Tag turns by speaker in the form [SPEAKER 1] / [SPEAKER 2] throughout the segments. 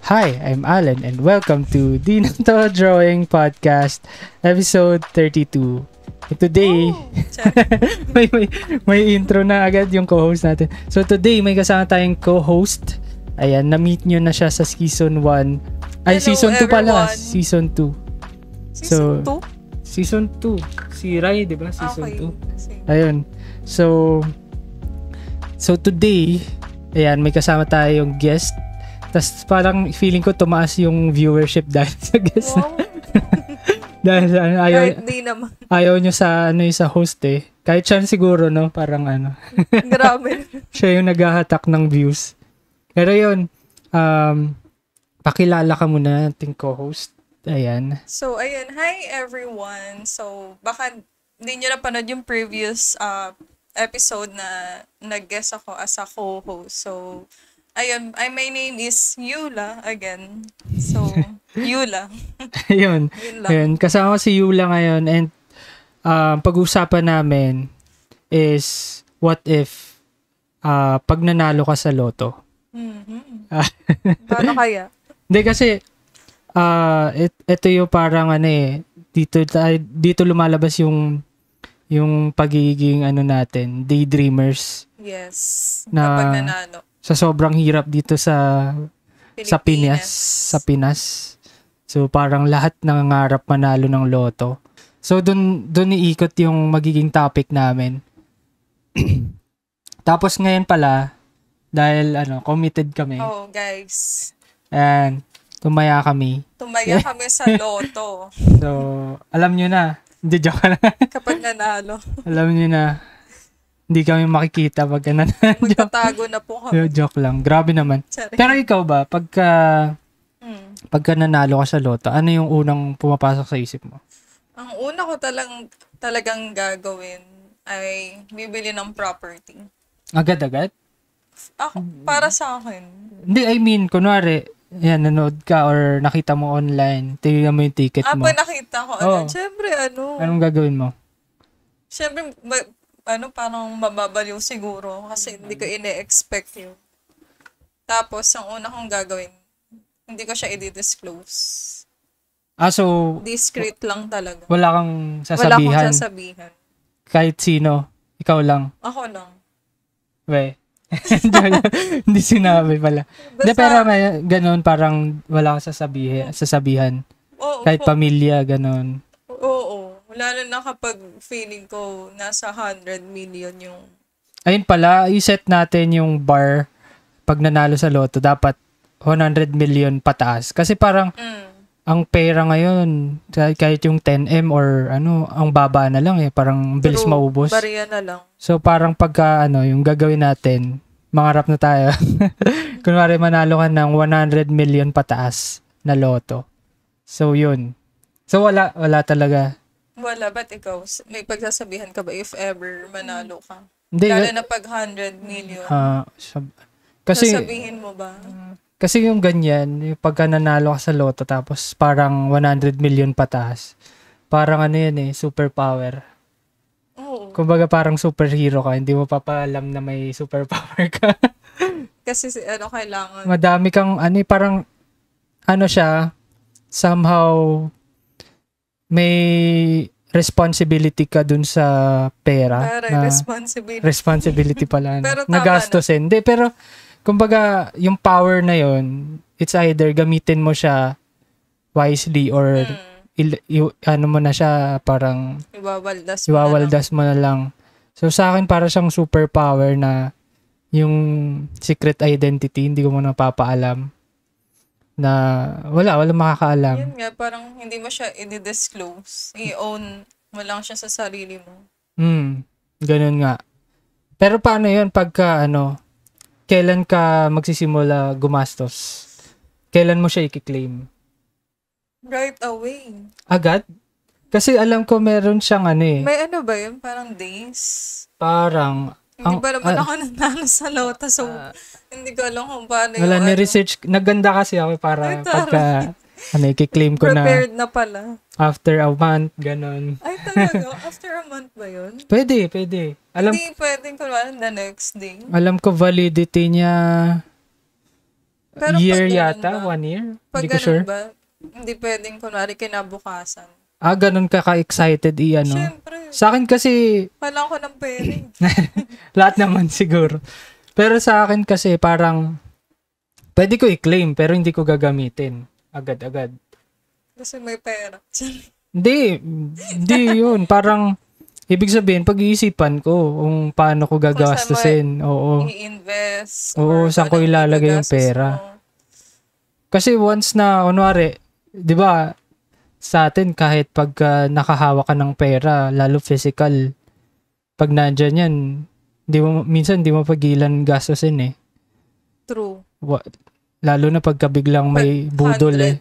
[SPEAKER 1] Hi, I'm Alan and welcome to Di Na To Drawing Podcast, episode 32. Today, may intro na agad yung co-host natin. So today, may kasama tayong co-host. Ayan, na-meet nyo na siya sa season 1. Ay,
[SPEAKER 2] Hello,
[SPEAKER 1] season 2 pala.
[SPEAKER 2] everyone.
[SPEAKER 1] Season 2.
[SPEAKER 2] Season 2?
[SPEAKER 1] Season 2. Si Rai, di ba? Season 2.
[SPEAKER 2] Sige.
[SPEAKER 1] Ayun. So today, ayan, may kasama tayong guest. Tapos parang feeling ko tumaas yung viewership dahil sa guest.
[SPEAKER 2] Wow.
[SPEAKER 1] Dahil sa
[SPEAKER 2] Kahit di naman.
[SPEAKER 1] ayaw nyo sa sa host eh. Kahit siya siguro, no? Parang
[SPEAKER 2] Grabe.
[SPEAKER 1] siya yung naghahatak ng views. Pero yun, pakilala ka muna nating co-host. Ayan.
[SPEAKER 2] So, ayun. Hi, everyone. So, baka hindi nyo napanood yung previous episode na nag-guest ako as a co-host. So, ayun. My name is Yula again. So, Yula.
[SPEAKER 1] Ayun.
[SPEAKER 2] Yun lang.
[SPEAKER 1] Ayun. Kasama ko si Yula ngayon and pag-usapan namin is what if pag nanalo ka sa loto.
[SPEAKER 2] Mhm. Paano kaya?
[SPEAKER 1] Hindi kasi ito yung parang dito lumalabas yung pagiging natin, daydreamers
[SPEAKER 2] Yes.
[SPEAKER 1] Na-
[SPEAKER 2] Kapag nanalo.
[SPEAKER 1] sa sobrang hirap dito sa Pinas. So parang lahat nangangarap manalo ng loto. So dun iikot yung magiging topic namin. Tapos ngayon pala dahil committed kami.
[SPEAKER 2] Oh, guys.
[SPEAKER 1] And tumaya kami.
[SPEAKER 2] Tumaya kami sa loto
[SPEAKER 1] So alam nyo na. Hindi, joke lang.
[SPEAKER 2] kapag nanalo.
[SPEAKER 1] Alam nyo na. Hindi kami makikita pag
[SPEAKER 2] Magtatago na po kami.
[SPEAKER 1] joke lang. Grabe naman.
[SPEAKER 2] Sorry.
[SPEAKER 1] Pero ikaw ba, pagka nanalo ka sa loto, ano yung unang pumapasok sa isip mo?
[SPEAKER 2] Ang una ko talagang gagawin ay bibili ng property.
[SPEAKER 1] Agad-agad?
[SPEAKER 2] Para sa akin.
[SPEAKER 1] Hindi, I mean, kunwari, yan, nanood ka or nakita mo online, tingnan mo yung ticket mo.
[SPEAKER 2] Pag nakita ko,
[SPEAKER 1] Oo.
[SPEAKER 2] syempre,
[SPEAKER 1] Anong gagawin mo?
[SPEAKER 2] syempre, parang mababaliw siguro kasi hindi ko ine-expect yun. Tapos, ang una kong gagawin, hindi ko siya i-disclose.
[SPEAKER 1] So,
[SPEAKER 2] Discreet lang talaga.
[SPEAKER 1] wala kang
[SPEAKER 2] Wala akong
[SPEAKER 1] sasabihan.
[SPEAKER 2] sasabihan.
[SPEAKER 1] Kahit sino. Ikaw lang.
[SPEAKER 2] Ako lang.
[SPEAKER 1] We. Hindi sinabi pala. Hindi, pero may ganun, parang wala kang sasabihan.
[SPEAKER 2] Oo,
[SPEAKER 1] Kahit pamilya, ganun.
[SPEAKER 2] Oo. Lalo na kapag feeling ko nasa 100 million yung...
[SPEAKER 1] Ayun pala, i-set natin yung bar pag nanalo sa loto. Dapat 100 million pataas. Kasi parang ang pera ngayon, kahit yung 10M or ang baba na lang parang bilis
[SPEAKER 2] True.
[SPEAKER 1] maubos.
[SPEAKER 2] Bariya na lang.
[SPEAKER 1] So parang pagka yung gagawin natin, mangarap na tayo. Kunwari manalo ka ng 100 million pataas na loto. So yun. So wala talaga.
[SPEAKER 2] Wala, ba't ikaw? May pagsasabihan ka ba if ever manalo ka?
[SPEAKER 1] Hindi.
[SPEAKER 2] Lalo na pag 100 million.
[SPEAKER 1] Kasi
[SPEAKER 2] Sasabihin mo ba?
[SPEAKER 1] Kasi yung ganyan, yung pagka nanalo ka sa loto tapos parang 100 million pataas, parang superpower.
[SPEAKER 2] Oo.
[SPEAKER 1] Kumbaga parang superhero ka, hindi mo papalam na may superpower ka.
[SPEAKER 2] Kasi kailangan.
[SPEAKER 1] Madami kang, parang, siya, somehow, may responsibility ka dun sa pera.
[SPEAKER 2] Para responsibility.
[SPEAKER 1] Responsibility pala.
[SPEAKER 2] Pero tama
[SPEAKER 1] Nagastusin. Hindi, pero, kumbaga, yung power na yon, it's either gamitin mo siya wisely or mo na siya parang iwawaldas mo na lang. So sa akin para siyang superpower na yung secret identity hindi ko mo napapaalam na wala makakaalam.
[SPEAKER 2] Yun nga, parang hindi mo siya i-disclose. I-own mo lang siya sa sarili mo.
[SPEAKER 1] Ganun nga. Pero paano yun pagka kailan ka magsisimula gumastos? Kailan mo siya i-claim?
[SPEAKER 2] Right away.
[SPEAKER 1] Agad? Kasi alam ko meron siyang
[SPEAKER 2] May ba yun? Parang days?
[SPEAKER 1] Parang
[SPEAKER 2] Hindi ba naman ako nanalo sa loto, so hindi ko alam kung paano
[SPEAKER 1] wala,
[SPEAKER 2] yung
[SPEAKER 1] ni-research. Naganda kasi ako para
[SPEAKER 2] Ay,
[SPEAKER 1] pagka i-claim ko na
[SPEAKER 2] prepared na pala.
[SPEAKER 1] after a month, ganon.
[SPEAKER 2] Ay, talaga? After a month ba yun?
[SPEAKER 1] Pwede. Alam,
[SPEAKER 2] Hindi pwedeng kunwari the next day.
[SPEAKER 1] alam ko validity niya
[SPEAKER 2] Pero
[SPEAKER 1] year
[SPEAKER 2] pag ganun
[SPEAKER 1] yata,
[SPEAKER 2] ba?
[SPEAKER 1] 1 year.
[SPEAKER 2] Pag
[SPEAKER 1] Hindi ko
[SPEAKER 2] ganun
[SPEAKER 1] sure.
[SPEAKER 2] ba, hindi pwedeng kunwari kinabukasan.
[SPEAKER 1] Ganun ka-excited
[SPEAKER 2] Siyempre,
[SPEAKER 1] Sa akin kasi,
[SPEAKER 2] kailangan ko ng pera eh.
[SPEAKER 1] lahat naman siguro. Pero sa akin kasi parang, pwede ko i-claim pero hindi ko gagamitin agad-agad.
[SPEAKER 2] Kasi may pera.
[SPEAKER 1] Hindi yun. Parang, ibig sabihin, pag-iisipan ko kung paano ko gagastusin. Oo.
[SPEAKER 2] I-invest.
[SPEAKER 1] Oo, saan ko ilalagay yung pera. Kasi once na, kunwari, di ba, sa atin, kahit pag nakahawa ka ng pera, lalo physical, pag nandyan yan, minsan di mo pagilan gastusin eh.
[SPEAKER 2] True.
[SPEAKER 1] Lalo na pagka biglang may budol
[SPEAKER 2] 100.
[SPEAKER 1] eh.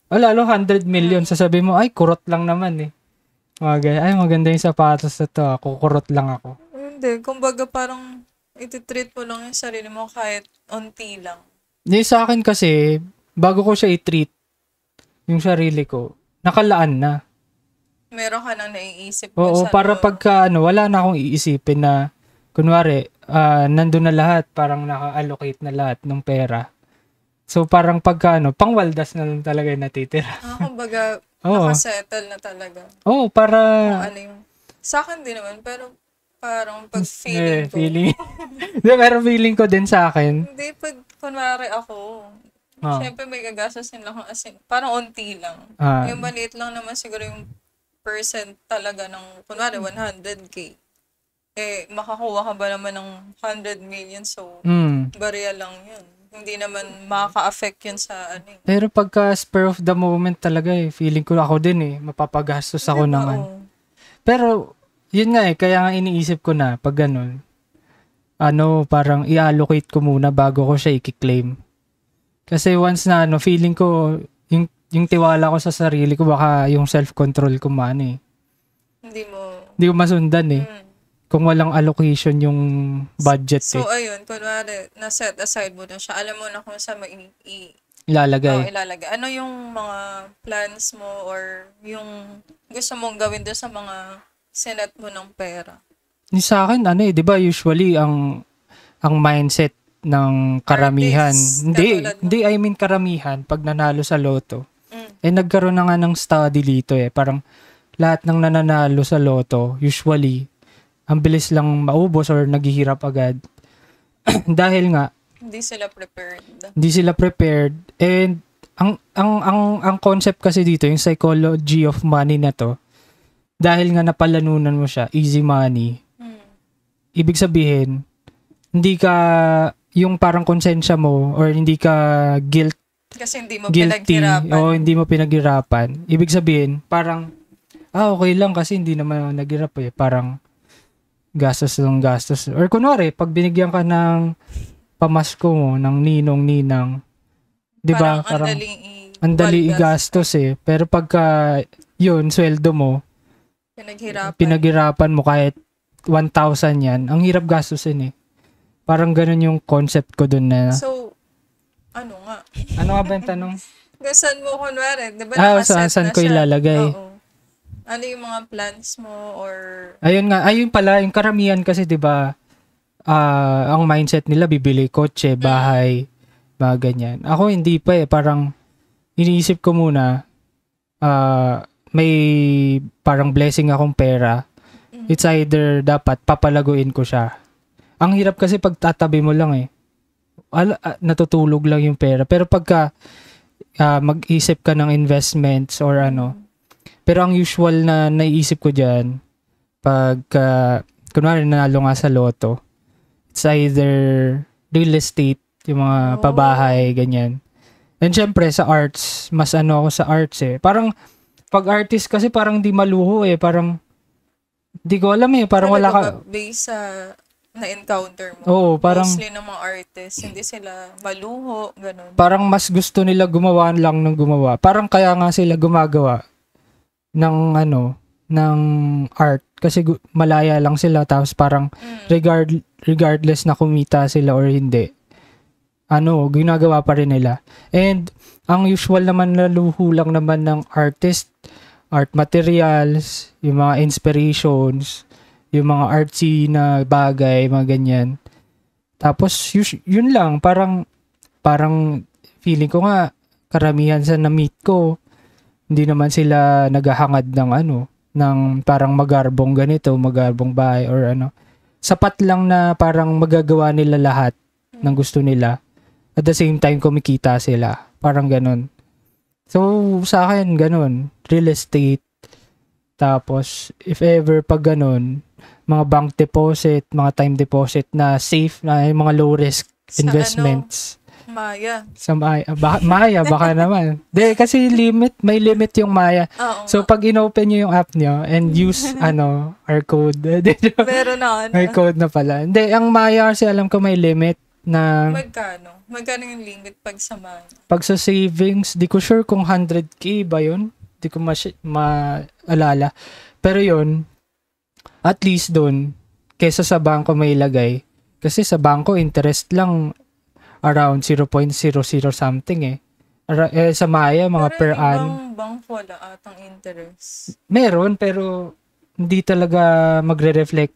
[SPEAKER 1] Lalo 100 million, sasabihin mo, ay, kurot lang naman eh. Ay, maganda yung sapatos na to, kukurot lang ako.
[SPEAKER 2] Hindi, kumbaga parang ititreat mo lang yung sarili mo kahit unti lang.
[SPEAKER 1] Sa akin kasi, bago ko siya i-treat, yung sarili ko, nakalaan na.
[SPEAKER 2] Meron ka nang naiisip
[SPEAKER 1] Oo, para pagka wala na akong iisipin na, kunwari, nandun na lahat, parang naka-allocate na lahat ng pera. So, parang pagka pangwaldas na lang talaga yung natitira.
[SPEAKER 2] Kumbaga, nakasettle na talaga.
[SPEAKER 1] Oo, para...
[SPEAKER 2] Sa akin din naman, pero parang pag feeling ko.
[SPEAKER 1] Pero feeling ko din sa akin.
[SPEAKER 2] Hindi, pag kunwari ako, syempre may gagastusin lang parang unti lang. Yung maliit lang naman siguro yung percent talaga ng, kunwari, 100K. Makakuha ka ba naman ng 100 million? So, barya lang yun. Hindi naman makaka-affect yun sa
[SPEAKER 1] Pero pagka spur of the moment talaga feeling ko ako din mapapagastos ako naman. Pero, yun nga kaya nga iniisip ko na, pag ganun, parang i-allocate ko muna bago ko siya i-claim. Kasi once na feeling ko, yung tiwala ko sa sarili ko, baka yung self-control ko
[SPEAKER 2] Hindi
[SPEAKER 1] mo masundan kung walang allocation yung budget
[SPEAKER 2] So, ayun, kunwari, na-set aside mo na siya. Alam mo na kung saan mo
[SPEAKER 1] ilalagay.
[SPEAKER 2] Ilalagay. Ano yung mga plans mo or yung gusto mong gawin doon sa mga sinet mo ng pera?
[SPEAKER 1] Sa akin, di ba usually ang mindset ng karamihan. Hindi, I mean karamihan pag nanalo sa loto. Nagkaroon na nga ng study dito parang lahat ng nananalo sa loto, usually, ang bilis lang maubos or naghihirap agad. Dahil nga,
[SPEAKER 2] hindi sila
[SPEAKER 1] prepared. And ang concept kasi dito, yung psychology of money na to, dahil nga napalanunan mo siya, easy money, ibig sabihin, hindi ka, yung parang konsensya mo, or hindi ka
[SPEAKER 2] kasi hindi mo
[SPEAKER 1] guilty,
[SPEAKER 2] pinaghirapan.
[SPEAKER 1] O hindi mo pinaghirapan. Ibig sabihin, parang, okay lang kasi hindi naman naghirap Parang, gastos. Or kunwari, pag binigyan ka ng pamasko mo, ng ninong-ninang, di ba? Parang, ang dali i-gastos Pero pagka, yun, sweldo mo, pinaghirapan mo kahit 1,000 yan, ang hirap gastusin Parang ganun yung concept ko dun na.
[SPEAKER 2] So, ano nga?
[SPEAKER 1] Ano nga ba yung tanong?
[SPEAKER 2] Saan mo, kunwari, di ba nakaset
[SPEAKER 1] saan
[SPEAKER 2] na
[SPEAKER 1] ko
[SPEAKER 2] siya?
[SPEAKER 1] ilalagay?
[SPEAKER 2] Oo. Ano yung mga plans mo or...
[SPEAKER 1] Ayun pala, yung karamihan kasi di ba, ang mindset nila, bibili kotse, bahay, mga ganyan. Ako hindi pa parang iniisip ko muna, may parang blessing akong pera. It's either dapat papalaguin ko siya. Ang hirap kasi pag tatabi mo lang natutulog lang yung pera. Pero pagka mag-isip ka ng investments or pero ang usual na naiisip ko dyan, pag kunwari nanalo nga sa loto, it's either real estate, yung mga pabahay, ganyan. And syempre sa arts, mas ako sa arts Parang pag artist kasi parang di maluho parang di ko alam parang wala ka
[SPEAKER 2] based sa na-encounter mo.
[SPEAKER 1] Oo, parang
[SPEAKER 2] mostly ng mga artists, hindi sila maluho, ganun.
[SPEAKER 1] Parang mas gusto nila gumawa lang ng gumawa. Parang kaya nga sila gumagawa ng ng art kasi malaya lang sila tapos parang regardless na kumita sila or hindi. Ginagawa pa rin nila. And ang usual naman na luho lang naman ng artist, art materials, yung mga inspirations, yung mga artsy na bagay, mga ganyan. Tapos yun lang, parang feeling ko nga, karamihan sa na-meet ko, hindi naman sila naghahangad ng ng parang magarbong ganito, magarbong bahay or sapat lang na parang magagawa nila lahat ng gusto nila. At the same time, kumikita sila. Parang ganun. So, sa akin, ganun. Real estate. Tapos, if ever pag ganun, mga bank deposit, mga time deposit na safe, na yung mga low risk investments.
[SPEAKER 2] Maya.
[SPEAKER 1] Sa Maya. Maya, baka naman. Kasi may limit yung Maya. So, pag inopen nyo yung app nyo and use, our code.
[SPEAKER 2] Meron na,
[SPEAKER 1] May code na pala. Hindi, ang Maya kasi alam ko may limit na...
[SPEAKER 2] Magkano? Magkano yung limit pag sa Maya?
[SPEAKER 1] Pag sa savings, di ko sure kung 100k ba yun. Di ko maalala. Pero yun, at least doon, kesa sa bangko may ilagay. Kasi sa bangko, interest lang around 0.00 something eh. Sa Maya, mga
[SPEAKER 2] pero
[SPEAKER 1] per annum.
[SPEAKER 2] Pero ibang bank wala atang interest.
[SPEAKER 1] Meron, pero hindi talaga magre-reflect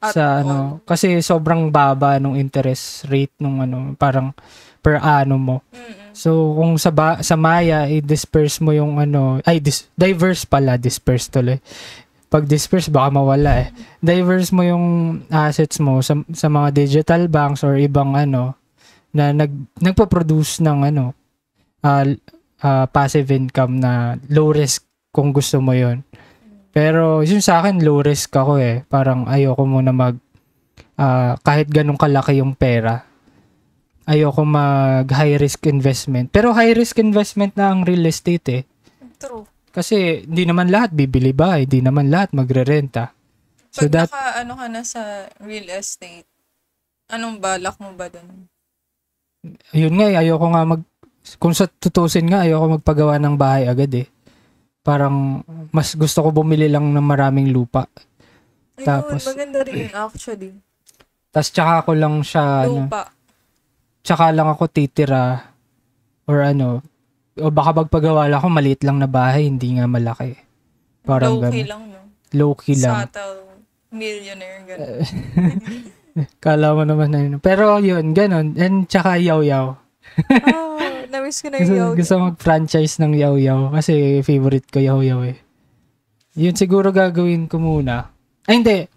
[SPEAKER 2] At
[SPEAKER 1] sa kasi sobrang baba nung interest rate nung parang per annum mo.
[SPEAKER 2] Mm-mm.
[SPEAKER 1] So, kung sa Maya, i-disperse mo yung diverse pala, disperse tuloy. Pag disperse, baka mawala eh. Diverse mo yung assets mo sa mga digital banks or ibang na nagpo-produce ng passive income na low risk kung gusto mo yon. Pero yun sa akin, low risk ako eh. Parang ayoko muna kahit ganun kalaki yung pera, ayoko mag high risk investment. Pero high risk investment na ang real estate eh.
[SPEAKER 2] True.
[SPEAKER 1] Kasi hindi naman lahat bibili ba, hindi naman lahat magre-renta.
[SPEAKER 2] So pag ka na sa real estate, anong balak mo ba dun?
[SPEAKER 1] Yun nga, ayoko nga kung sa tutusin nga, ayoko magpagawa ng bahay agad eh. Parang mas gusto ko bumili lang ng maraming lupa.
[SPEAKER 2] Ayun,
[SPEAKER 1] tapos
[SPEAKER 2] maganda rin actually.
[SPEAKER 1] Tapos tsaka ko lang siya
[SPEAKER 2] lupa.
[SPEAKER 1] Tsaka lang ako titira or o baka magpagawa lang ako maliit lang na bahay, hindi nga malaki. Parang
[SPEAKER 2] low-key lang, no?
[SPEAKER 1] Low-key lang.
[SPEAKER 2] Subtle millionaire, gano'n.
[SPEAKER 1] Kala mo naman na yun. Pero yun, ganun. And tsaka yaw-yaw.
[SPEAKER 2] Na-miss ko na yung yaw-yaw.
[SPEAKER 1] Gusto mag-franchise ng yaw-yaw kasi favorite ko yaw-yaw eh. Yun siguro gagawin ko muna. Ay, hindi.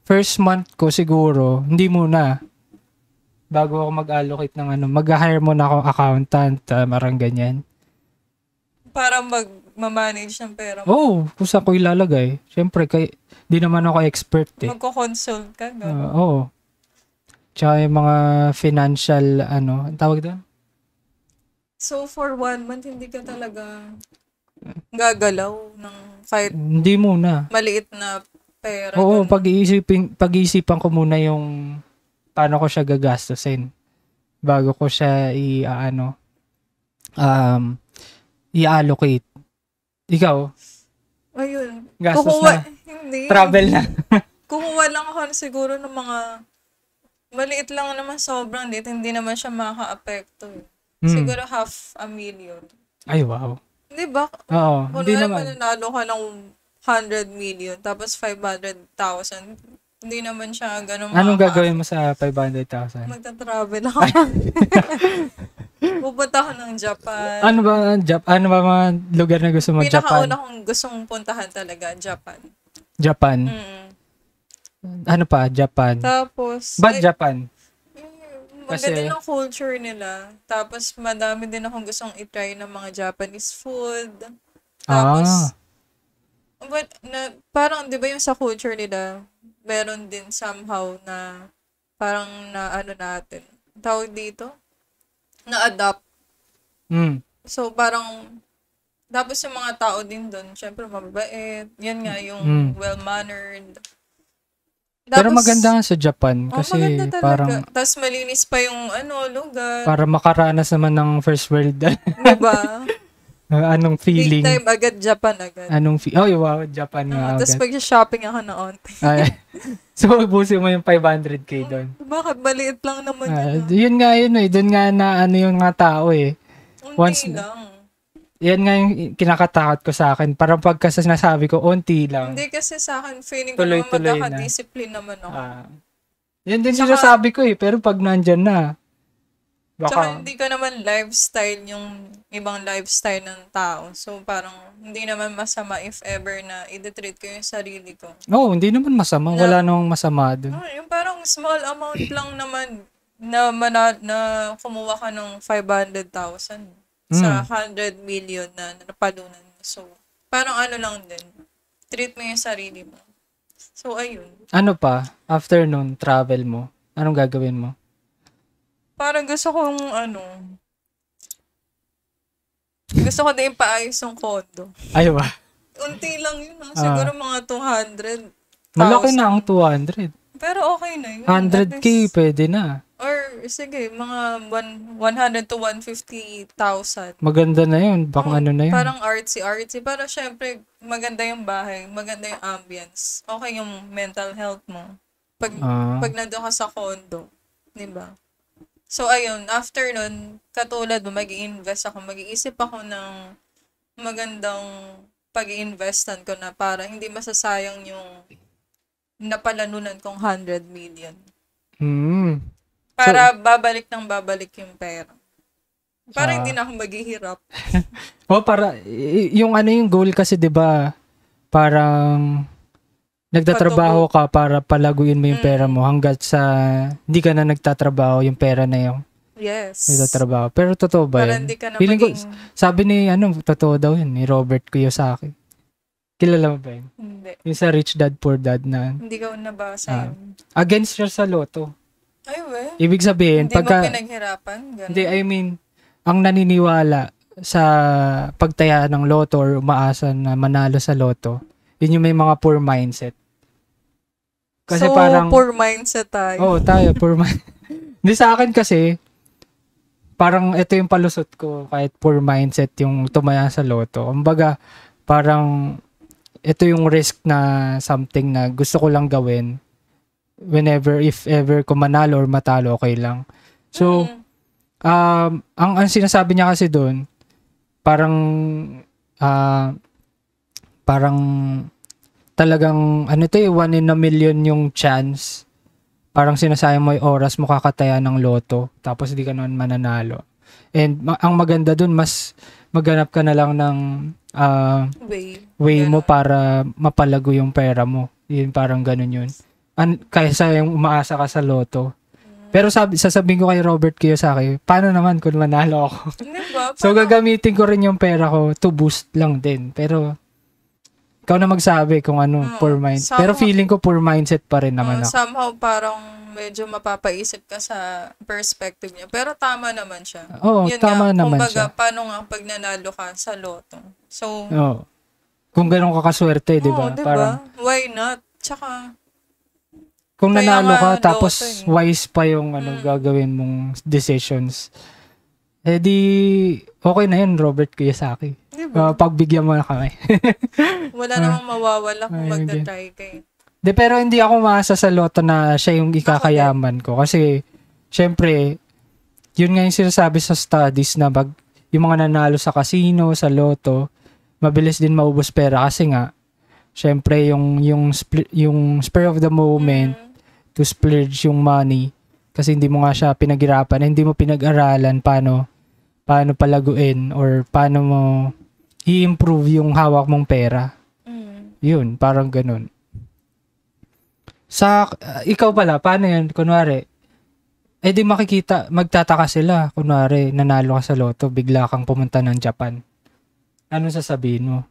[SPEAKER 1] First month ko siguro, hindi muna. Bago ako mag-allocate ng mag-hire muna akong accountant, marang ganyan.
[SPEAKER 2] Para mag-manage ng pera mo.
[SPEAKER 1] Oo, kung saan ko ilalagay. Siyempre, di naman ako expert eh.
[SPEAKER 2] Magko-consult ka, no?
[SPEAKER 1] Oo. Tsaka yung mga financial, ang tawag doon?
[SPEAKER 2] So, for 1 month, hindi ka talaga gagalaw ng kahit
[SPEAKER 1] hindi muna.
[SPEAKER 2] Maliit na pera.
[SPEAKER 1] Oo, pag-iisipan ko muna yung paano ko siya gagastusin bago ko siya i-allocate. Ikaw?
[SPEAKER 2] Ayun.
[SPEAKER 1] Gastos na.
[SPEAKER 2] Hindi.
[SPEAKER 1] Travel na.
[SPEAKER 2] Kukuha lang ako siguro ng mga maliit lang naman, sobrang liit. Hindi naman siya makaka-apekto. Siguro 500,000.
[SPEAKER 1] Ay, wow.
[SPEAKER 2] Hindi ba?
[SPEAKER 1] Oo, hindi naman.
[SPEAKER 2] Kung nanalo ka ng 100 million, tapos 500,000, hindi naman siya ganun.
[SPEAKER 1] Anong gagawin mo sa 500,000?
[SPEAKER 2] Magta-travel ako. Pupunta ako ng Japan.
[SPEAKER 1] Ano ba mga lugar na gusto mo? Japan?
[SPEAKER 2] Pinakauna kong gustong puntahan talaga, Japan.
[SPEAKER 1] Japan? Ano pa? Japan?
[SPEAKER 2] Tapos,
[SPEAKER 1] ba't Japan?
[SPEAKER 2] maganda ng culture nila. Tapos, madami din akong gustong itry ng mga Japanese food. Tapos, parang, di ba yung sa culture nila, meron din somehow na parang natin. Tawag dito? Na-adapt. So, parang, tapos yung mga tao din doon, syempre mababait. Yan nga, yung well-mannered. Tapos,
[SPEAKER 1] pero maganda nga sa Japan kasi parang
[SPEAKER 2] tapos malinis pa yung lugar.
[SPEAKER 1] Para makaranas naman ng first world.
[SPEAKER 2] Diba?
[SPEAKER 1] Anong feeling?
[SPEAKER 2] Big time agad, Japan agad.
[SPEAKER 1] Wow, Japan nga
[SPEAKER 2] agad. Tapos pag-shopping ako na onte.
[SPEAKER 1] So, ubusin mo yung 500k doon.
[SPEAKER 2] Bakit? Maliit lang naman
[SPEAKER 1] yun nga yun eh. Doon nga na yung mga tao eh.
[SPEAKER 2] Unti lang.
[SPEAKER 1] Yan nga yung kinakatakot ko sa akin. Parang pagka sinasabi ko, unti lang.
[SPEAKER 2] Hindi kasi sa akin, feeling ko naman magkaka-discipline naman ako.
[SPEAKER 1] Yan din sinasabi ko eh. Pero pag nandyan na,
[SPEAKER 2] Tsaka hindi ka naman lifestyle yung ibang lifestyle ng tao. So, parang hindi naman masama if ever na i-treat ko yung sarili ko.
[SPEAKER 1] Oo, hindi naman masama. Wala namang masama dun.
[SPEAKER 2] Yung parang small amount lang naman na kumuha ka ng 500,000 sa 100 million na napalunan mo. So, parang ano lang din. Treat mo yung sarili mo. So, ayun.
[SPEAKER 1] Ano pa? After nun, travel mo, anong gagawin mo?
[SPEAKER 2] Parang gusto ko din paayos yung condo.
[SPEAKER 1] Ay ba?
[SPEAKER 2] Unti lang yun. Siguro mga 200,000.
[SPEAKER 1] Malaki na ang 200.
[SPEAKER 2] Pero okay na yun.
[SPEAKER 1] 100K pwede na.
[SPEAKER 2] Or, sige, mga 100 to 150,000.
[SPEAKER 1] Maganda na yun. Baka ano na yun.
[SPEAKER 2] Parang artsy-artsy. Para syempre, maganda yung bahay. Maganda yung ambience. Okay yung mental health mo. Pag nandun ka sa condo. Diba? So, ayun. After nun, katulad mo, mag-i-invest ako. Mag-iisip ako ng magandang pag-i-investan ko na para hindi masasayang yung napalanunan kong 100 million. Para babalik yung pera. Para hindi na ako maghihirap.
[SPEAKER 1] Para yung yung goal kasi 'di ba? Parang nagtatrabaho ka para palaguin mo yung pera mo hanggat sa hindi ka na nagtatrabaho yung pera na yung nagtatrabaho. Pero totoo ba
[SPEAKER 2] para
[SPEAKER 1] yan?
[SPEAKER 2] Hindi ka na
[SPEAKER 1] Feeling ko, sabi ni totoo daw yun, ni Robert Kiyosaki. Kilala mo ba yun?
[SPEAKER 2] Hindi.
[SPEAKER 1] Yung sa Rich Dad Poor Dad na.
[SPEAKER 2] Hindi ko nabasa yun.
[SPEAKER 1] Against siya sa loto.
[SPEAKER 2] Ay, we.
[SPEAKER 1] Ibig sabihin,
[SPEAKER 2] hindi mo pinaghirapan? Ganun.
[SPEAKER 1] Hindi, I mean, ang naniniwala sa pagtaya ng loto or umaasa na manalo sa loto, yun yung may mga poor mindset. Kasi
[SPEAKER 2] so,
[SPEAKER 1] parang,
[SPEAKER 2] poor mindset tayo.
[SPEAKER 1] Oo, tayo, poor mindset. Hindi sa akin kasi, parang ito yung palusot ko, kahit poor mindset yung tumaya sa loto. Kumbaga, parang, ito yung risk na something na gusto ko lang gawin whenever, if ever ko manalo or matalo, okay lang. So, ang sinasabi niya kasi doon, parang talagang, 1 in a million yung chance. Parang sinasayang mo yung oras mo kakataya ng loto, tapos hindi ka naman mananalo. And ang maganda doon, mas maghanap ka na lang ng way mo para mapalago yung pera mo. Yun, parang ganun yun. Kaysa yung umaasa ka sa loto. Pero sasabihin ko kay Robert Kiyosaki, paano naman kung manalo ako?
[SPEAKER 2] Diba?
[SPEAKER 1] So, gagamitin ko rin yung pera ko to boost lang din. Pero, ikaw na magsabi kung poor mindset. Pero feeling ko poor mindset pa rin naman ako.
[SPEAKER 2] Somehow, parang medyo mapapaisip ka sa perspective niya. Pero tama naman siya.
[SPEAKER 1] Oo, tama naman
[SPEAKER 2] kumbaga,
[SPEAKER 1] siya.
[SPEAKER 2] Paano nga pag nanalo ka sa loto? So,
[SPEAKER 1] kung ganun ka kaswerte, di ba?
[SPEAKER 2] Diba?
[SPEAKER 1] Parang,
[SPEAKER 2] why not? Tsaka,
[SPEAKER 1] kung nanalo ka, tapos wise pa yung gagawin mong decisions, di, okay na yun, Robert Kiyosaki.
[SPEAKER 2] Diba?
[SPEAKER 1] Pagbigyan mo na kami.
[SPEAKER 2] Wala namang mawawala kung magda-try kayo.
[SPEAKER 1] Pero hindi ako maasa sa loto na siya yung ikakayaman ko. Kasi, syempre, yun nga yung sinasabi sa studies na yung mga nanalo sa casino, sa loto, mabilis din maubos pera. Kasi nga, syempre, yung spur of the moment to splurge yung money. Kasi hindi mo nga siya pinaghirapan, hindi mo pinag-aralan paano palaguin or paano mo i-improve yung hawak mong pera. Yun, parang ganun. Ikaw pala, paano yun? Kunwari, di magtataka sila. Kunwari, nanalo ka sa loto, bigla kang pumunta ng Japan. Ano sasabihin mo?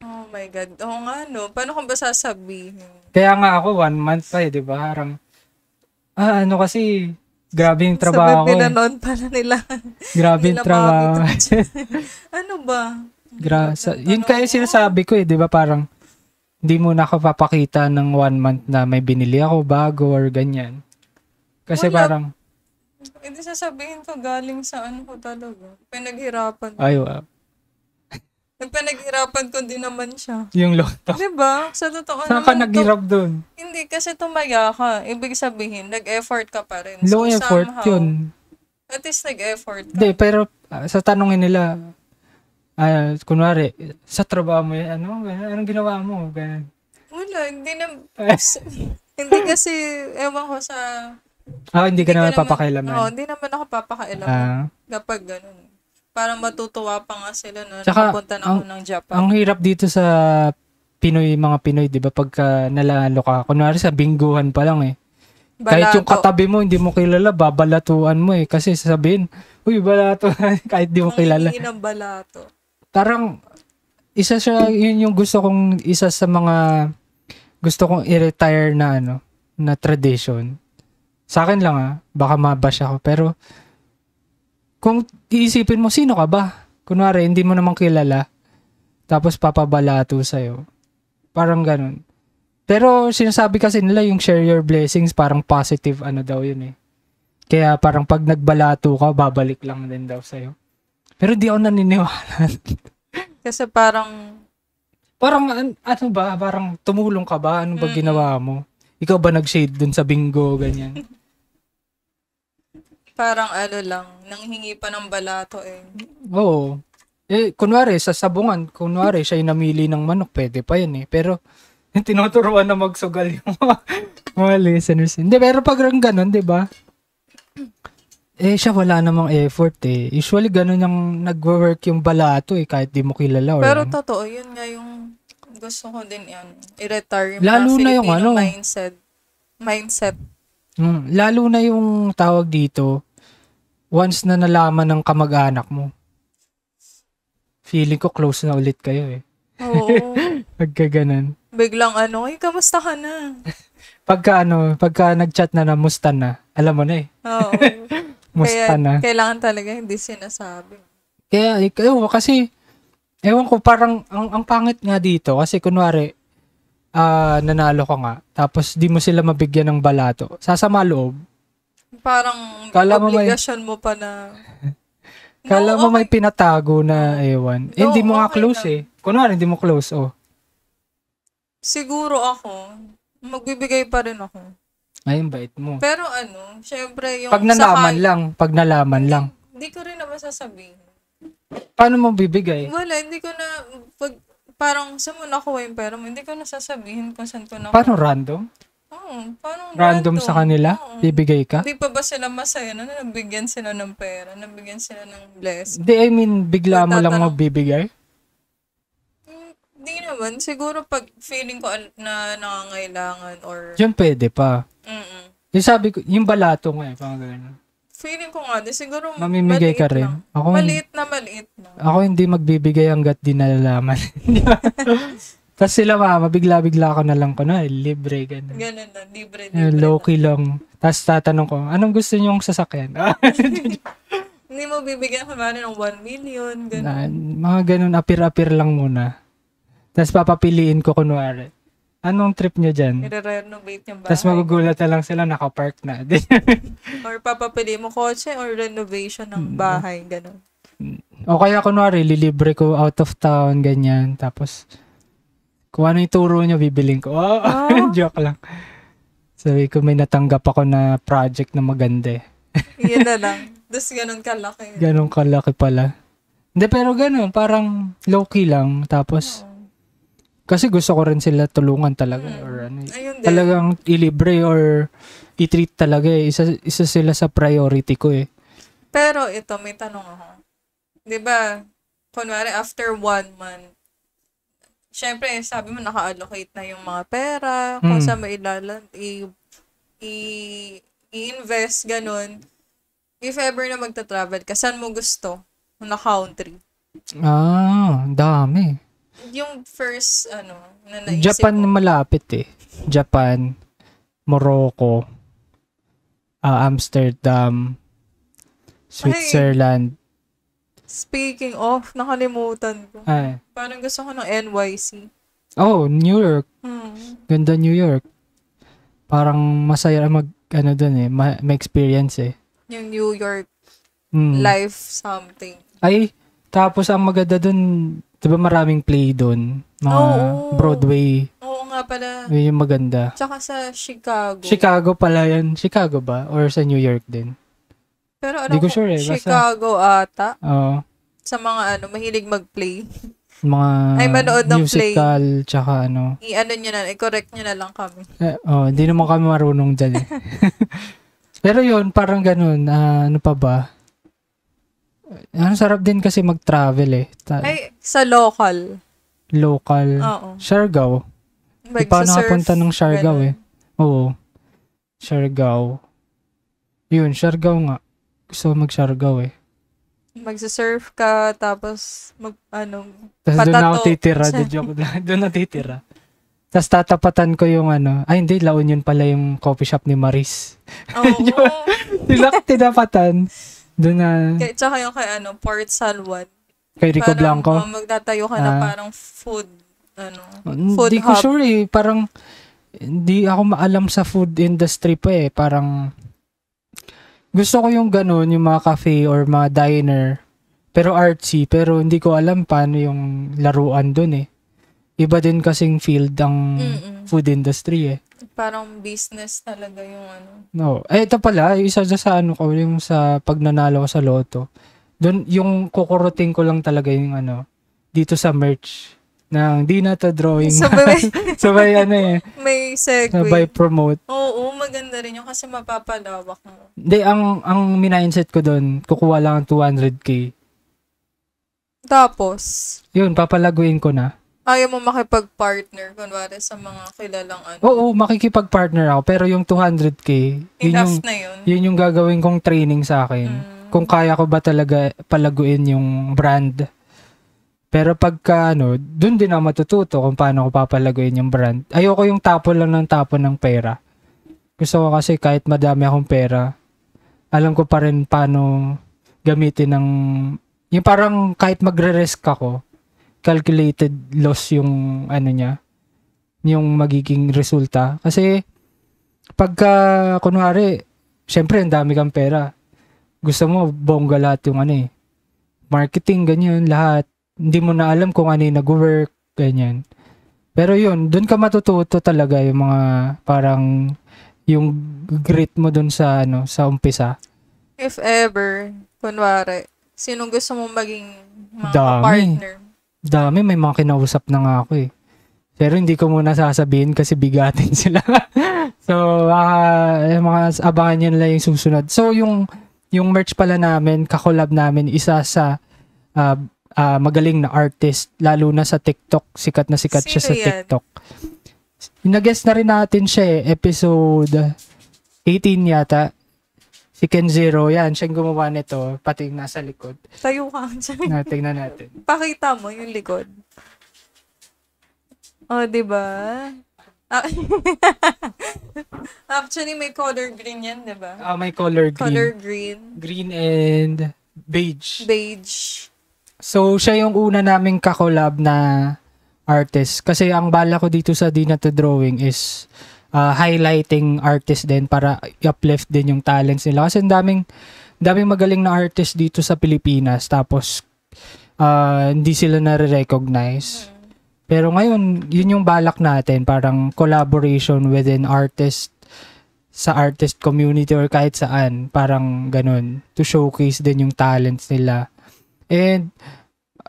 [SPEAKER 2] Oh my God. Oo nga, no? Paano kung ba sasabihin?
[SPEAKER 1] Kaya nga ako, 1 month pa di ba? Harang, kasi, grabe yung trabaho ko.
[SPEAKER 2] Sabi pinanon pala nila.
[SPEAKER 1] Grabe yung trabaho.
[SPEAKER 2] Ano ba?
[SPEAKER 1] Yun kaya sinasabi ko di ba? Parang, hindi mo nakapapakita ng 1 month na may binili ako bago or ganyan. Kasi parang,
[SPEAKER 2] hindi sasabihin ko galing sa ko talaga. Pinaghirapan ko.
[SPEAKER 1] Ay, wow.
[SPEAKER 2] Nagpanaghirapan ko din naman siya.
[SPEAKER 1] Yung loto.
[SPEAKER 2] Diba? Sa totoo
[SPEAKER 1] naman. Saan ka naghirap dun?
[SPEAKER 2] Hindi, kasi tumaya ka. Ibig sabihin, nag-effort ka pa rin.
[SPEAKER 1] Low effort yun.
[SPEAKER 2] At least nag-effort ka.
[SPEAKER 1] Hindi, pero sa tanongin nila, kunwari, sa trabaho mo yan, anong ginawa mo? Ganun.
[SPEAKER 2] Wala, hindi na, hindi kasi, ewan ko sa
[SPEAKER 1] Hindi ka naman
[SPEAKER 2] ko
[SPEAKER 1] papakailaman.
[SPEAKER 2] Oo, hindi naman ako papakailaman. Kapag ganun. Parang matutuwa pa nga sila na nakapunta na ako ng Japan.
[SPEAKER 1] Ang hirap dito sa mga Pinoy, di ba? Pagka nalalo ka, kunwari sa bingguhan pa lang eh. Balato. Kahit yung katabi mo, hindi mo kilala, babalatuan mo eh. Kasi sasabihin, uy, balato. Kahit di mo kilala.
[SPEAKER 2] Ang ng balato.
[SPEAKER 1] Parang, yun yung isa sa mga gusto kong i-retire na tradition. Sa akin lang baka mabash ako. Pero, kung iisipin mo, sino ka ba? Kunwari, hindi mo naman kilala. Tapos papabalato sa'yo. Parang ganun. Pero sinasabi kasi nila yung share your blessings, parang positive daw yun eh. Kaya parang pag nagbalato ka, babalik lang din daw sa'yo. Pero di ako naniniwala.
[SPEAKER 2] Kasi parang
[SPEAKER 1] parang tumulong ka ba? Ano ba ginawa mo? Ikaw ba nag-shade dun sa bingo, ganyan?
[SPEAKER 2] Parang lang, nanghingi pa ng balato eh.
[SPEAKER 1] Oo. Kunwari, sa sabungan, siya yung namili ng manok, pwede pa yun eh. Pero, tinuturuan na magsugal yung mga listeners. Hindi, pero pag ganun, di ba? Siya wala namang effort eh. Usually, ganun yung nag-work yung balato eh, kahit di mo kilala.
[SPEAKER 2] Pero totoo, yun nga yung gusto ko din i-retire yung
[SPEAKER 1] lalo na yung
[SPEAKER 2] mindset.
[SPEAKER 1] Lalo na yung tawag dito, once na nalaman ng kamag-anak mo, feeling ko close na ulit kayo eh.
[SPEAKER 2] Oo.
[SPEAKER 1] Pagkaganan.
[SPEAKER 2] Biglang kamusta ka na?
[SPEAKER 1] Pagka nag-chat na musta na, alam mo na eh.
[SPEAKER 2] Oo.
[SPEAKER 1] Musta na.
[SPEAKER 2] Kailangan talaga hindi sinasabi.
[SPEAKER 1] Kaya, kasi, ewan ko, parang, ang pangit nga dito, kasi kunwari, nanalo ka nga, tapos di mo sila mabigyan ng balato, sasama loob.
[SPEAKER 2] Parang obligasyon mo pa na...
[SPEAKER 1] Kala mo may pinatago na ewan. Hindi mo nga close eh. Kunwari, hindi mo close,
[SPEAKER 2] Siguro ako, magbibigay pa rin ako.
[SPEAKER 1] Ay, yung bait mo.
[SPEAKER 2] Pero syempre yung...
[SPEAKER 1] Pag nalaman lang.
[SPEAKER 2] Hindi ko rin naman sasabihin.
[SPEAKER 1] Paano mo bibigay?
[SPEAKER 2] Wala, hindi ko na... parang sa mo nakuha yung pera mo, hindi ko na sasabihin kung saan ko nakuha.
[SPEAKER 1] Paano random?
[SPEAKER 2] Parang
[SPEAKER 1] random sa kanila? Bibigay ka?
[SPEAKER 2] Hindi pa ba sila masaya na nabigyan sila ng pera? Nabigyan sila ng blessing?
[SPEAKER 1] Hindi, bigla mo lang mabibigay?
[SPEAKER 2] Hindi naman. Siguro pag feeling ko na nangangailangan or...
[SPEAKER 1] Diyan pwede pa. Yung sabi ko, yung balato nga pang gano'n.
[SPEAKER 2] Feeling ko nga, siguro
[SPEAKER 1] mamimigay ka rin.
[SPEAKER 2] Lang.
[SPEAKER 1] Ako,
[SPEAKER 2] maliit na.
[SPEAKER 1] Ako hindi magbibigay hanggat di nalalaman. Tapos sila bigla-bigla ako na lang libre, gano'n.
[SPEAKER 2] Ganun na, libre.
[SPEAKER 1] Low-key lang. Tapos tatanong ko, anong gusto niyong sasakyan?
[SPEAKER 2] Hindi mo bibigyan ka ba ng 1 million, gano'n.
[SPEAKER 1] Mga gano'n, apir-apir lang muna. Tapos papapiliin ko kunwari. Anong trip niyo dyan?
[SPEAKER 2] I-renovate yung bahay.
[SPEAKER 1] Tapos magugulat na lang sila, nakapark na.
[SPEAKER 2] Or papapili mo kotse or renovation ng bahay, gano'n.
[SPEAKER 1] O kaya kunwari, lilibre ko out of town, ganyan. Tapos, kung ano yung turo nyo, bibiling ko. Joke lang. Sabi ko, may natanggap ako na project na maganda eh.
[SPEAKER 2] Yan na lang. Tapos ganun kalaki.
[SPEAKER 1] Ganun kalaki pala. Hindi, pero ganun. Parang low-key lang. Tapos, kasi gusto ko rin sila tulungan talaga. Or talagang ilibre or i-treat talaga eh. Isa sila sa priority ko eh.
[SPEAKER 2] Pero ito, may tanong ako. Diba, kunwari after 1 month, syempre, sabi mo, naka-allocate na yung mga pera, kung saan i-invest, ganun. If ever na magta-travel ka, saan mo gusto na country?
[SPEAKER 1] Dami.
[SPEAKER 2] Yung first, na naisip
[SPEAKER 1] Japan
[SPEAKER 2] mo.
[SPEAKER 1] Malapit eh. Japan, Morocco, Amsterdam, Switzerland.
[SPEAKER 2] Speaking of, nakalimutan ko. Parang gusto ko ng NYC.
[SPEAKER 1] New York. Ganda New York. Parang masaya doon eh, may experience eh.
[SPEAKER 2] Yung New York life something.
[SPEAKER 1] Tapos ang maganda doon, diba maraming play doon? Mga Broadway.
[SPEAKER 2] Oo nga pala.
[SPEAKER 1] Yun yung maganda.
[SPEAKER 2] Tsaka sa Chicago.
[SPEAKER 1] Chicago pala yan. Chicago ba? Or sa New York din?
[SPEAKER 2] Pero
[SPEAKER 1] Di ko sure eh.
[SPEAKER 2] Chicago ata.
[SPEAKER 1] Oo.
[SPEAKER 2] Sa mga mahilig mag-play.
[SPEAKER 1] Mga
[SPEAKER 2] manood ng
[SPEAKER 1] musical,
[SPEAKER 2] play.
[SPEAKER 1] Tsaka
[SPEAKER 2] I-correct nyo na lang kami.
[SPEAKER 1] Hindi naman kami marunong dyan eh. Pero yun, parang ganun. Ano pa ba? Ang sarap din kasi mag-travel eh.
[SPEAKER 2] Ay, sa local.
[SPEAKER 1] Local.
[SPEAKER 2] Oo.
[SPEAKER 1] Siargao. Di pa nakapunta ng Siargao eh. Oo. Siargao. Yun, Siargao nga. Gusto ko mag-Siargao eh.
[SPEAKER 2] Magsa-surf ka, tapos
[SPEAKER 1] tapos doon ako titira. Doon na titira. Tapos tatapatan ko yung hindi, La Union pala yung coffee shop ni Maris.
[SPEAKER 2] Oo.
[SPEAKER 1] Tinapatan. Doon na.
[SPEAKER 2] Tsaka yung kay Port Salwan.
[SPEAKER 1] Kay Rico Blanco.
[SPEAKER 2] Magtatayo ka na parang food
[SPEAKER 1] food hub. Hindi ko sure eh. Parang, hindi ako maalam sa food industry pa eh. Parang, gusto ko yung ganun, yung mga cafe or mga diner. Pero artsy. Pero hindi ko alam paano yung laruan dun eh. Iba din kasing field ang food industry eh.
[SPEAKER 2] Parang business talaga yung
[SPEAKER 1] No. Ito pala, isa sa yung sa pagnanalo ko sa loto. Doon, yung kukurutin ko lang talaga yung dito sa merch ng Di Na To Drawing. Sabay
[SPEAKER 2] may segue.
[SPEAKER 1] Sabay promote.
[SPEAKER 2] Oo, maganda rin yung kasi mapapalawak mo.
[SPEAKER 1] Hindi, ang mindset ko doon, kukuha lang ang 200k.
[SPEAKER 2] Tapos?
[SPEAKER 1] Yun, papalaguin ko na.
[SPEAKER 2] Ayaw mo makipag-partner, kunwari sa mga kilalang
[SPEAKER 1] Oo, makikipag-partner ako. Pero yung 200k,
[SPEAKER 2] enough na yun.
[SPEAKER 1] Yun yung gagawin kong training sa akin. Kung kaya ko ba talaga palaguin yung brand. Pero pagka dun din ako matututo kung paano ko papalaguin yung brand. Ayoko yung tapon lang ng tapon ng pera. Gusto ko kasi kahit madami akong pera, alam ko pa rin paano gamitin yung parang kahit magre-risk ako, calculated loss yung niya, yung magiging resulta. Kasi pagka kunwari, syempre ang dami kang pera. Gusto mo bongga lahat yung marketing, ganyan, lahat. Hindi mo na alam kung ano yung nag-work, ganyan. Pero yun, dun ka matututo talaga yung mga parang yung grit mo dun sa sa umpisa.
[SPEAKER 2] If ever, kunwari, sinong gusto mong maging mga partner?
[SPEAKER 1] Dami, may mga kinausap na nga ako eh. Pero hindi ko muna sasabihin kasi bigatin sila. So, mga abangan nyo nila yung susunod. So, yung merch pala namin, kakolab namin, isa sa magaling na artist, lalo na sa TikTok. Sikat na sikat siya sa TikTok. Nag-guest na rin natin siya eh, episode 18 yata. Si Ken Zero, yan, siyang gumawa nito, pati yung nasa likod.
[SPEAKER 2] Tayo ka.
[SPEAKER 1] Tingnan natin.
[SPEAKER 2] Pakita mo yung likod. Oh, diba? Actually, may color green yan, diba?
[SPEAKER 1] May color green.
[SPEAKER 2] Color green.
[SPEAKER 1] Green and beige.
[SPEAKER 2] Beige.
[SPEAKER 1] So, siya yung una naming kakolab na artist. Kasi ang bala ko dito sa Di Na To Drawing is highlighting artist din para i-uplift din yung talents nila. Kasi daming magaling na artist dito sa Pilipinas. Tapos, hindi sila nare-recognize. Pero ngayon, yun yung balak natin. Parang collaboration within artist sa artist community or kahit saan. Parang ganun. To showcase din yung talents nila. And,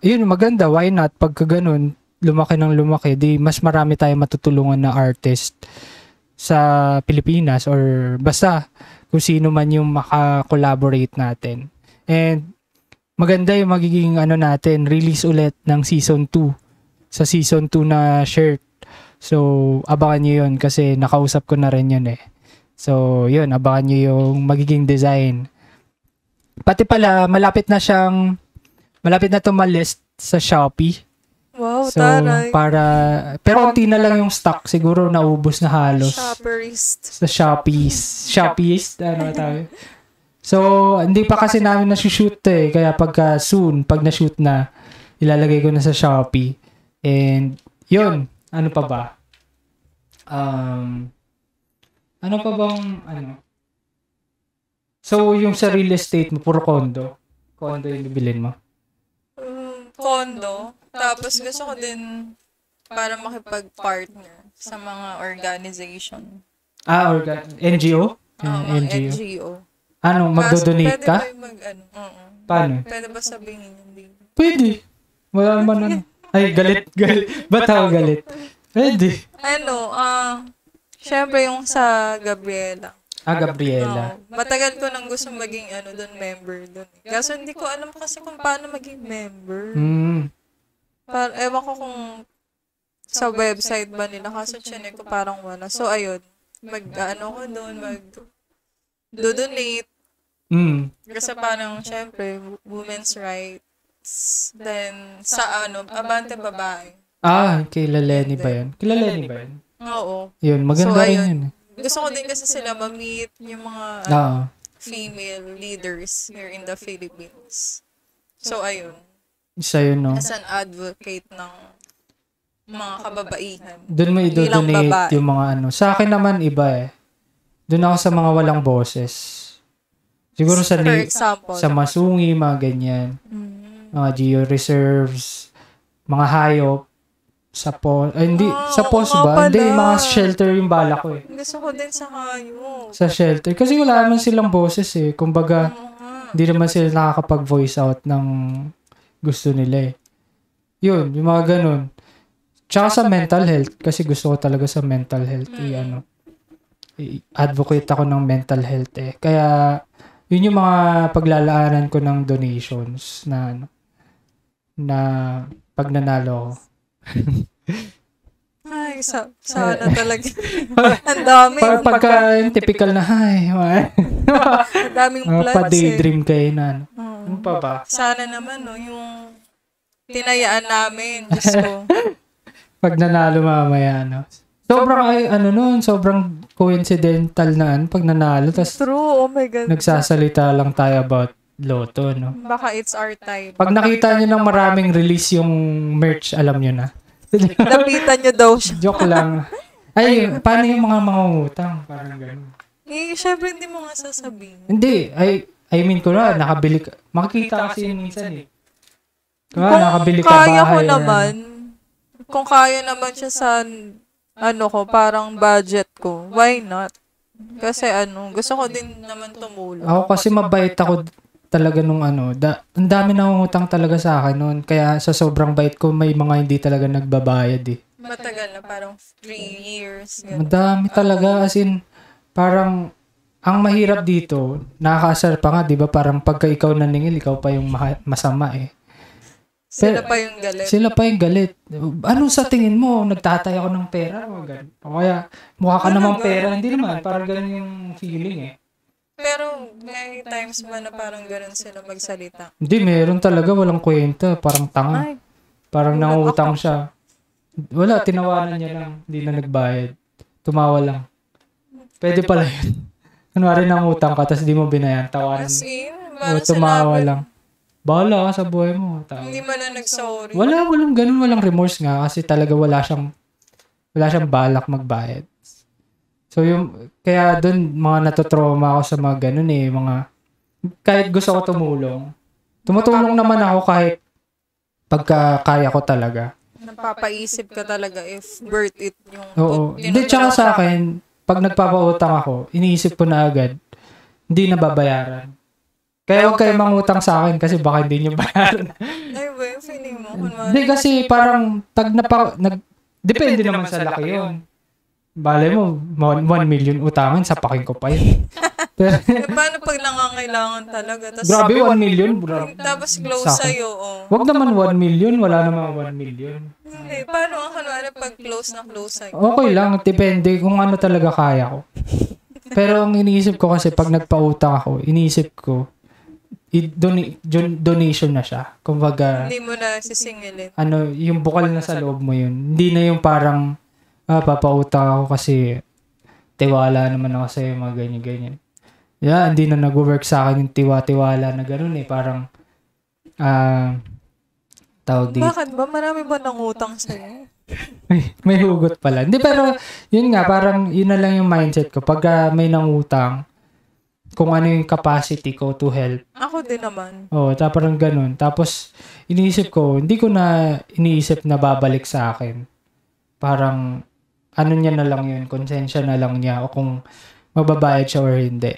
[SPEAKER 1] yun, maganda. Why not? Pagka ganun, lumaki ng lumaki, di mas marami tayong matutulungan na artist sa Pilipinas or basta kung sino man yung maka-collaborate natin. And, maganda yung magiging natin, release ulit ng season 2. Sa season 2 na shirt. So, abangan nyo yun kasi nakausap ko na rin yun eh. So, yun, abangan nyo yung magiging design. Pati pala, malapit na tumalist sa Shopee.
[SPEAKER 2] Wow,
[SPEAKER 1] so,
[SPEAKER 2] taray.
[SPEAKER 1] Pero konti na lang yung stock. Siguro naubos na halos.
[SPEAKER 2] Shopperist.
[SPEAKER 1] Sa Shopeeist, tayo. So, hindi pa kasi namin na-shoot eh. Kaya pag na-shoot na, ilalagay ko na sa Shopee. And, yun. Ano pa ba? So, yung sa real estate mo, puro condo. Condo yung bibilin mo?
[SPEAKER 2] Condo. Tapos gusto ko din para makipag-partner sa mga organization.
[SPEAKER 1] NGO?
[SPEAKER 2] NGO.
[SPEAKER 1] Ano, magdodonate ka?
[SPEAKER 2] Pwede ba
[SPEAKER 1] Paano?
[SPEAKER 2] Pwede ba sabihin hindi?
[SPEAKER 1] Pwede. Wala naman Ay, galit. Ba't ako galit? Pwede.
[SPEAKER 2] Syempre yung sa Gabriela.
[SPEAKER 1] Gabriela.
[SPEAKER 2] Matagal ko nang gusto maging member doon. Kaso hindi ko alam kasi kung paano maging member. Ewan ko kung sa website ba nila. Kaso chinek ko parang wala. So, ayun. Ko doon, do-donate. Kasi parang, syempre, women's rights. Then, sa Abante Babae.
[SPEAKER 1] Kila Lenny ba yun? Kila Lenny ba yun?
[SPEAKER 2] Oo.
[SPEAKER 1] Yun, maganda rin yun.
[SPEAKER 2] Gusto ko din kasi sila ma-meet yung mga female leaders here in the Philippines. So, ayun.
[SPEAKER 1] Isa yun, no?
[SPEAKER 2] As an advocate ng mga kababaihan.
[SPEAKER 1] Doon mo i-donate yung mga Sa akin naman, iba eh. Doon ako sa mga walang boses. Siguro sa Masungi, mga ganyan. Mga geo reserves, mga hayop. Sa post ba? Hindi, mga shelter yung bala ko eh.
[SPEAKER 2] Gusto ko din sa hayop.
[SPEAKER 1] Sa shelter. Kasi wala naman silang boses eh. Kumbaga, hindi naman sila nakakapag-voice out ng gusto nila eh. Yun, yung mga ganun. Tsaka sa mental health, kasi gusto ko talaga sa mental health advocate ako ng mental health eh. Kaya, yun yung mga paglalaanan ko ng donations na pag nanalo ako.
[SPEAKER 2] Ay, sana talaga. Ang dami.
[SPEAKER 1] Pagka yung typical na,
[SPEAKER 2] ang daming plans
[SPEAKER 1] pa-daydream kayo na. Ano pa ba?
[SPEAKER 2] Sana naman, yung tinayaan namin. Diyos ko.
[SPEAKER 1] Pag nanalo mamaya, sobrang coincidental na pag nanalo.
[SPEAKER 2] True, oh my God.
[SPEAKER 1] Nagsasalita lang tayo about Lotto, no?
[SPEAKER 2] Baka it's our time.
[SPEAKER 1] Pag nakita nyo ng maraming release yung merch, alam nyo na.
[SPEAKER 2] Lapitan nyo daw siya.
[SPEAKER 1] Joke lang. Ay, paano yung mga utang? Parang gano'n.
[SPEAKER 2] Syempre hindi mo nga sasabihin.
[SPEAKER 1] Hindi. I mean ko na, nakabili ka. Makikita kasi yun minsan eh. Nakabili ka bahay.
[SPEAKER 2] Kung kaya naman siya sa, parang budget ko, why not? Kasi gusto ko din naman tumulong.
[SPEAKER 1] Ako kasi mabait ako talaga nung ang dami nangungutang talaga sa akin noon. Kaya sa sobrang bait ko, may mga hindi talaga nagbabayad eh.
[SPEAKER 2] Matagal na, parang 3 years.
[SPEAKER 1] Madami talaga, as in, parang, ang mahirap dito, nakakasar pa nga, di ba? Parang pagka ikaw naningil, ikaw pa yung masama eh.
[SPEAKER 2] Sila pa yung galit.
[SPEAKER 1] Sila pa yung galit. Ano sa tingin mo? Nagtatay ako ng pera? O kaya, mukha ka namang pera. Hindi naman, parang ganun yung feeling eh.
[SPEAKER 2] Pero, may times ba na parang ganun sila magsalita?
[SPEAKER 1] Hindi, meron talaga. Walang kwenta. Parang tanga. Parang nangutang siya. Wala, tinawanan niya lang. Hindi na nagbayad. Tumawa lang. Pwede pala yun. Kunwari nangutang ka, tapos di mo binayan. Tawanan. Tumawa lang. Bahala ka sa buhay mo.
[SPEAKER 2] Hindi man na nag-sorry.
[SPEAKER 1] Walang ganun. Walang remorse nga. Kasi talaga wala siyang balak magbayad. So, kaya doon, mga natotrauma ako sa mga ganun eh, kahit gusto ko tumulong. Tumutulong naman ako kahit pagka kaya ko talaga.
[SPEAKER 2] Napapaisip ka talaga if worth it yung...
[SPEAKER 1] Oo. Hindi, tsaka sa akin, pag nagpapautang ako, iniisip ko na agad, hindi na babayaran. Kaya huwag kayo mangutang sa akin kasi baka hindi nyo bayaran.
[SPEAKER 2] Ay, feeling mo.
[SPEAKER 1] Hindi kasi parang, depende naman sa laki yun. Balay mo, 1 million utangan, sapakin ko pa yun.
[SPEAKER 2] Paano pag nangangailangan talaga?
[SPEAKER 1] Grabe, 1 million?
[SPEAKER 2] Tapos close sa'yo,
[SPEAKER 1] Wag naman 1 million, wala naman 1 million.
[SPEAKER 2] Hindi, paano ang kanwari pag close na close sa'yo?
[SPEAKER 1] Okay lang, depende kung ano talaga kaya ko. Pero ang iniisip ko kasi pag nagpautang ako, iniisip ko, donation na siya. Kumbaga,
[SPEAKER 2] hindi mo na sisingilin.
[SPEAKER 1] Yung bukal na sa loob mo yun. Hindi na yung parang, papautang ako kasi tiwala naman ako sa'yo, mga ganyan-ganyan. Hindi na nag-work sa akin yung tiwala na gano'n eh. Parang, tawag dito.
[SPEAKER 2] Bakit ba? Marami ba nangutang sa'yo?
[SPEAKER 1] may hugot pala. Hindi, pero, yun nga, parang, yun na lang yung mindset ko. Pag may nangutang, kung ano yung capacity ko to help.
[SPEAKER 2] Ako din naman.
[SPEAKER 1] Parang gano'n. Tapos, iniisip ko, hindi ko na iniisip na babalik sa akin. Parang, niya na lang yun, konsensya na lang niya o kung mababayad siya or hindi.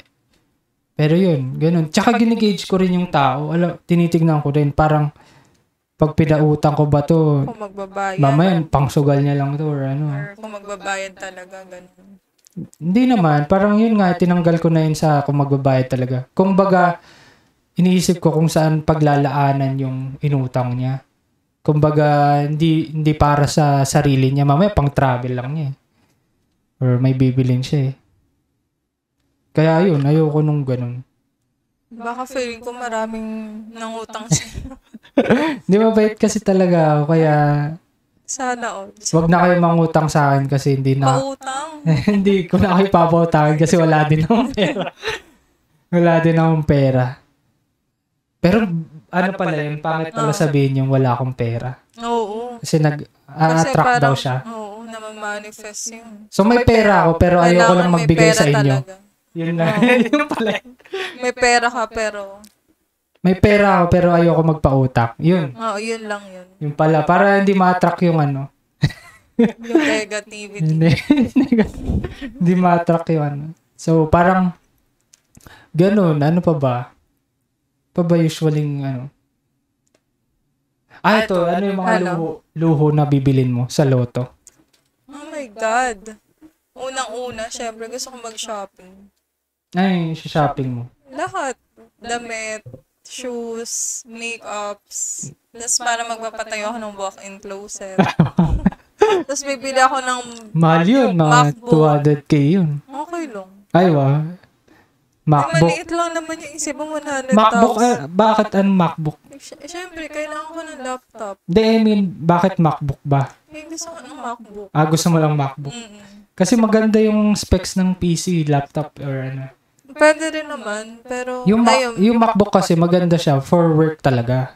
[SPEAKER 1] Pero yun, ganun. Tsaka ginigage ko rin yung tao. Tinitignan ko rin, parang pag pinautang ko ba to,
[SPEAKER 2] kung magbabayad.
[SPEAKER 1] mamaya, pangsugal niya lang to or ano.
[SPEAKER 2] Or kung magbabayad talaga, ganun.
[SPEAKER 1] Hindi naman. Parang yun nga, tinanggal ko na yun sa kung magbabayad talaga. Kumbaga, iniisip ko kung saan paglalaanan yung inutang niya. Kumbaga, hindi para sa sarili niya. Mamaya, pang travel lang niya eh. Or may bibilin siya eh. Kaya yun, ayoko nung ganun.
[SPEAKER 2] Baka feeling ko maraming nangutang siya.
[SPEAKER 1] Hindi mabait kasi talaga ako. Kaya,
[SPEAKER 2] sana all.
[SPEAKER 1] wag na kayo mangutang sa akin kasi hindi na...
[SPEAKER 2] Pautang?
[SPEAKER 1] Hindi ko na kayo papautangan kasi wala din akong pera. Wala din akong pera. Pero ano pala yun, pangit pala sabihin yung wala akong pera.
[SPEAKER 2] Oo.
[SPEAKER 1] Kasi nag-attract daw siya.
[SPEAKER 2] Oo, namamanifest yun.
[SPEAKER 1] So may pera ako pero ayoko lang magbigay sa inyo.
[SPEAKER 2] Talaga.
[SPEAKER 1] Yun na. Yun pala.
[SPEAKER 2] May pera ka pero...
[SPEAKER 1] May pera ako pero ayoko magpa-utak. Yun.
[SPEAKER 2] Oo, yun lang yun.
[SPEAKER 1] Yung pala. Para hindi ma-attract yung ano.
[SPEAKER 2] Yung negativity.
[SPEAKER 1] Hindi ma-attract yung ano. So parang ganun. Ano pa ba? Pa ba usually ano? Ito. Ano yung mga luho na bibilin mo sa loto?
[SPEAKER 2] Oh my God. Unang-una, syempre gusto ko mag-shopping.
[SPEAKER 1] Ay, shopping mo.
[SPEAKER 2] Lahat. Damit, shoes, makeups. Tapos para magpapatayo ako ng walk-in closet. Tapos bibili ako ng
[SPEAKER 1] mahal yun, mga
[SPEAKER 2] MacBook.
[SPEAKER 1] 200k yun.
[SPEAKER 2] Okay lang.
[SPEAKER 1] Ay, wow. MacBook.
[SPEAKER 2] Maliit lang naman yung isip mo, 100,000.
[SPEAKER 1] MacBook, bakit ang MacBook?
[SPEAKER 2] Siyempre, kailangan ko ng laptop.
[SPEAKER 1] I mean, bakit MacBook ba?
[SPEAKER 2] Gusto ko ng MacBook.
[SPEAKER 1] Gusto mo lang MacBook? Kasi maganda yung specs ng PC, laptop, or ano.
[SPEAKER 2] Pwede rin naman, pero...
[SPEAKER 1] Yung MacBook kasi maganda siya for work talaga.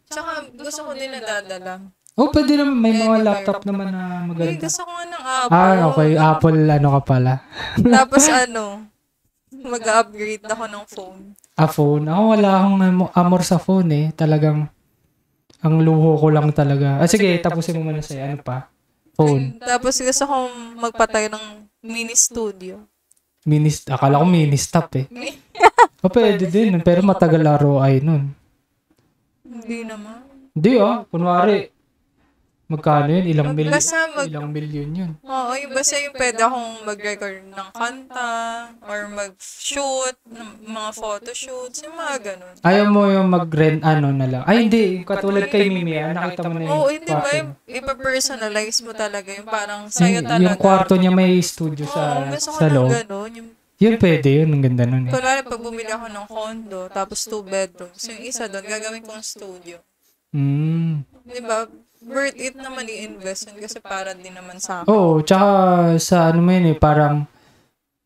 [SPEAKER 2] Tsaka gusto ko din nadadala.
[SPEAKER 1] Pwede naman. May mga laptop naman na maganda.
[SPEAKER 2] Gusto ko nga ng Apple.
[SPEAKER 1] Okay. Apple ano ka pala.
[SPEAKER 2] Tapos mag-upgrade ako ng phone.
[SPEAKER 1] Phone? Ako wala akong amor sa phone eh. Talagang, ang luho ko lang talaga. Sige, tapusin mo muna sa'yo. Ano pa? Phone.
[SPEAKER 2] Tapos gusto kong magpatay ng mini studio.
[SPEAKER 1] Akala ko mini-stop eh. Pwede din. Pero matagal ROI nun.
[SPEAKER 2] Hindi naman.
[SPEAKER 1] Hindi kunwari, magkano yun? Ilang milyon yun.
[SPEAKER 2] Oo, basta yung pwede akong mag-record ng kanta or mag-shoot, mga photoshoot, yung mga ganun.
[SPEAKER 1] Ayaw mo yung mag-rent na lang. Ay, hindi. Katulad kay Mimi, nakita mo na yung
[SPEAKER 2] hindi ba? Ipa-personalize mo talaga yung parang sa'yo talaga.
[SPEAKER 1] Yung kwarto niya may studio sa loob. Yun pwede yun. Ang ganda nun eh.
[SPEAKER 2] Kunwari, pag bumili ako ng condo, tapos 2 bedrooms, yung isa doon, gagawin kong studio. Diba? Worth it naman i-invest yun kasi para din naman sa akin.
[SPEAKER 1] Oo, tsaka sa ano mo yun eh, parang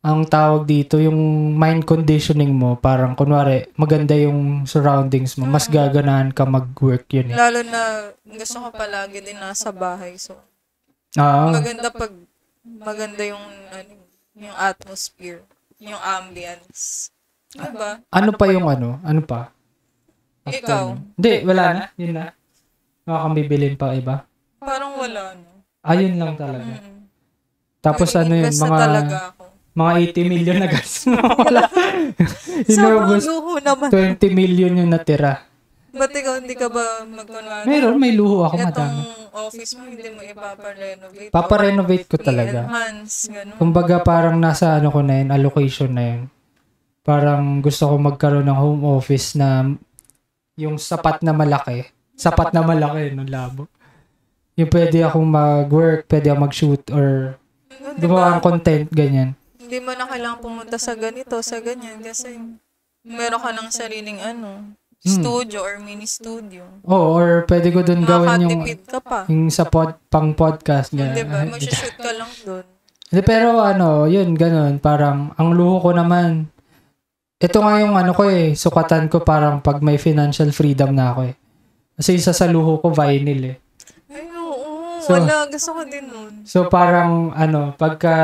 [SPEAKER 1] ang tawag dito, yung mind conditioning mo, parang kunwari, maganda yung surroundings mo, mas gaganahan ka mag-work yun eh.
[SPEAKER 2] Lalo na gusto ko palagi din nasa bahay, so maganda pag maganda yung atmosphere, yung ambience. Diba?
[SPEAKER 1] Ano pa yung ano? Ano pa?
[SPEAKER 2] Ikaw?
[SPEAKER 1] Hindi, wala na. Yun na. Makakabibilin pa iba?
[SPEAKER 2] Parang wala, no?
[SPEAKER 1] Yun lang talaga. Tapos ano yun, mga 80 million na gas. Wala. Inubos, 20 million yung natira.
[SPEAKER 2] Ba't ikaw, hindi ka ba magkunwari?
[SPEAKER 1] Meron, may luho ako madami.
[SPEAKER 2] Itong office mo, hindi mo ipaparenovate?
[SPEAKER 1] Paparenovate ko talaga.
[SPEAKER 2] I-enhance, gano'n.
[SPEAKER 1] Kumbaga parang nasa ko na yun, allocation na yun. Parang gusto ko magkaroon ng home office na yung sapat na malaki. Sapat na malaki, no, labo. Yung pwede akong mag-work, pwede akong mag-shoot, or gumawa ng content, ganyan.
[SPEAKER 2] Hindi mo na kailangan pumunta sa ganito, sa ganyan, kasi meron ka ng sariling studio or mini studio.
[SPEAKER 1] Or pwede ko dun gawin yung
[SPEAKER 2] ka pa.
[SPEAKER 1] Yung sa pang podcast.
[SPEAKER 2] Hindi ba? Mag-shoot ka lang dun.
[SPEAKER 1] Pero yun, ganun. Parang, ang luho ko naman, ito nga yung ko sukatan ko parang pag may financial freedom na ako eh. Kasi isa sa luho ko, vinyl eh.
[SPEAKER 2] Ay, oo. Wala, gusto ko din nun.
[SPEAKER 1] So parang, pagka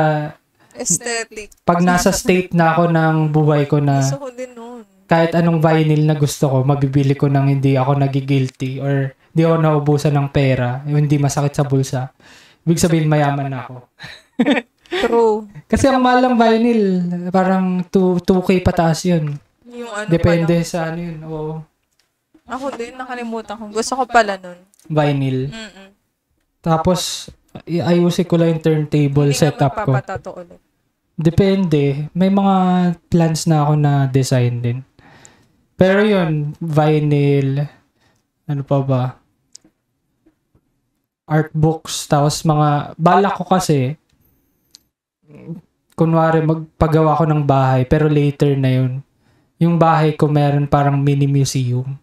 [SPEAKER 2] aesthetic.
[SPEAKER 1] Pag nasa state na ako ng buhay ko na
[SPEAKER 2] gusto ko din nun.
[SPEAKER 1] Kahit anong vinyl na gusto ko, mabibili ko nang hindi ako nagigilty or hindi ako naubusan ng pera, hindi masakit sa bulsa. Ibig sabihin, mayaman na ako.
[SPEAKER 2] True.
[SPEAKER 1] Kasi ang mahal ng vinyl, parang 2K pataas yun.
[SPEAKER 2] Yung
[SPEAKER 1] depende sa yun. Oo.
[SPEAKER 2] Ako din, nakalimutan ko. Gusto ko pala nun.
[SPEAKER 1] Vinyl. Tapos, ayusin ko lang yung turntable setup ko.
[SPEAKER 2] Hindi ka magpapatato ulit.
[SPEAKER 1] Depende. May mga plans na ako na design din. Pero yun, vinyl, ano pa ba? Art books, tapos balak ko kasi, kunwari magpagawa ko ng bahay, pero later na yun. Yung bahay ko meron parang mini museum.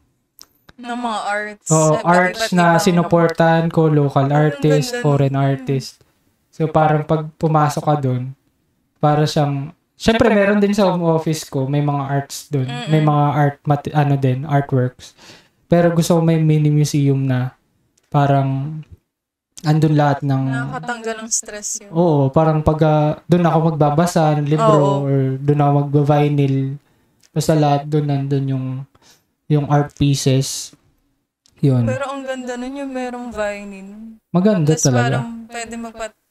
[SPEAKER 2] Ng mga arts.
[SPEAKER 1] Arts na sinuportahan ko, local artist, foreign artist. So parang pag pumasok ka dun, para siyang, syempre meron din sa home office ko, may mga arts dun. May mga artworks. Pero gusto ko may mini museum na parang andun lahat ng...
[SPEAKER 2] Nakakatanggal ng stress yun.
[SPEAKER 1] Oo, parang pag doon ako magbabasa ng libro or doon ako magba-vinyl. Basta lahat doon nandun yung art pieces. Yun.
[SPEAKER 2] Pero ang ganda nun yung merong vinyl.
[SPEAKER 1] Maganda
[SPEAKER 2] Tapos
[SPEAKER 1] talaga.
[SPEAKER 2] parang pwede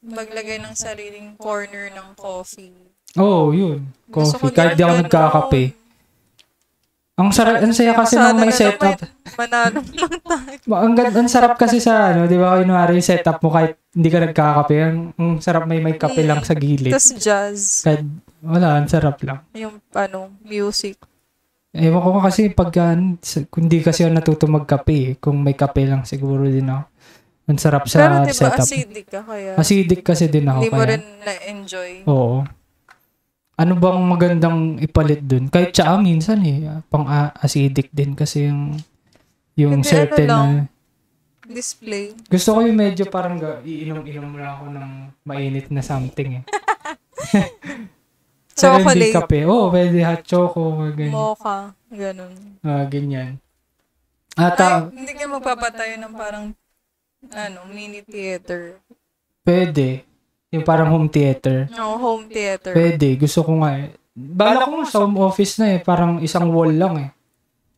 [SPEAKER 2] maglagay ng sariling corner ng coffee.
[SPEAKER 1] Oo, yun. Coffee. Kahit di ako nagkakape. Ang saya kasi nung may setup.
[SPEAKER 2] Manalo lang tayo.
[SPEAKER 1] Ang sarap kasi sa di ba, kunwari yung setup mo kahit hindi ka nagkakape. Ang sarap may kape lang sa gilid.
[SPEAKER 2] Tapos jazz.
[SPEAKER 1] Kahit, wala, ang sarap lang.
[SPEAKER 2] Yung, music.
[SPEAKER 1] Ewan ko kasi hindi kasi ako natuto magkape. Kung may kape lang siguro din ako. Ang sarap sa
[SPEAKER 2] pero diba,
[SPEAKER 1] setup.
[SPEAKER 2] acidic ka kaya?
[SPEAKER 1] Acidic kasi din ako.
[SPEAKER 2] Hindi mo rin na-enjoy.
[SPEAKER 1] Oo. Ano bang magandang ipalit dun? Kahit tsaka minsan pang-acidic din kasi yung
[SPEAKER 2] hindi,
[SPEAKER 1] certain na
[SPEAKER 2] display.
[SPEAKER 1] gusto ko yung medyo parang iinom-inom lang ako ng mainit na something Pero hindi kape. Pwede hot choco. Ganyan.
[SPEAKER 2] Mocha. Ganun.
[SPEAKER 1] Ganyan.
[SPEAKER 2] Hindi ka magpapatayo ng parang mini theater.
[SPEAKER 1] Pwede. Yung parang home theater.
[SPEAKER 2] No, home theater.
[SPEAKER 1] Pwede. Gusto ko nga Bala ko sa home office na parang isang wall lang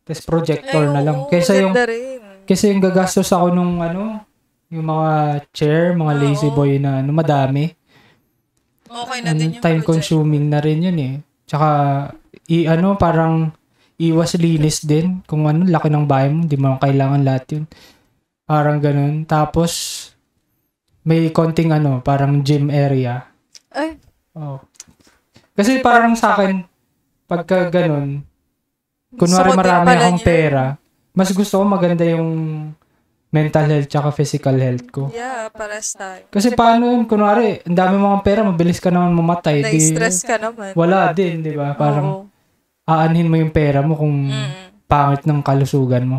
[SPEAKER 1] Tapos projector na lang. Kasi yung gagastos ako nung yung mga chair, mga lazy boy na madami.
[SPEAKER 2] Okay na din yung
[SPEAKER 1] time consuming na rin yun Tsaka, parang iwas linis din. Kung laki ng bahay mo, hindi mo kailangan lahat yun. Parang ganun. Tapos, may konting parang gym area.
[SPEAKER 2] Ay.
[SPEAKER 1] Kasi parang sa akin, pagka ganun, kunwari marami akong pera, mas gusto ko maganda yung mental health tsaka physical health ko.
[SPEAKER 2] Yeah, pares tayo.
[SPEAKER 1] Kasi paano yun, kunwari, ang dami mga pera, mabilis ka naman mamatay.
[SPEAKER 2] Na-stress ka naman.
[SPEAKER 1] Wala din, di ba? Parang aanhin mo yung pera mo kung pangit ng kalusugan mo.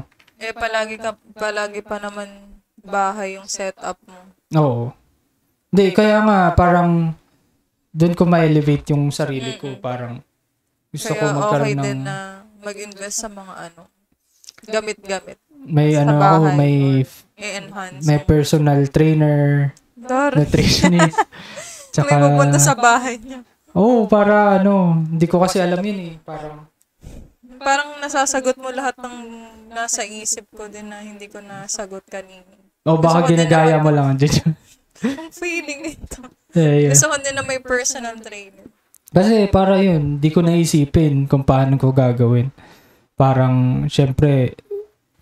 [SPEAKER 2] Palagi pa naman bahay yung setup mo.
[SPEAKER 1] Oo. Hindi, kaya nga, parang doon ko ma-elevate yung sarili ko. Parang gusto ko magkaroon
[SPEAKER 2] okay
[SPEAKER 1] ng...
[SPEAKER 2] din na mag-invest sa mga gamit-gamit.
[SPEAKER 1] May may personal trainer, nutritionist.
[SPEAKER 2] Tsaka, may pupunta sa bahay niya.
[SPEAKER 1] Para hindi ko kasi alam yun
[SPEAKER 2] Parang nasasagot mo lahat ng nasa isip ko din na hindi ko nasagot kanina.
[SPEAKER 1] Baka ginagaya mo lang.
[SPEAKER 2] Ang feeling nito.
[SPEAKER 1] Yeah.
[SPEAKER 2] Gusto ko din na may personal trainer.
[SPEAKER 1] Kasi para yun, di ko naisipin kung paano ko gagawin. Parang, syempre,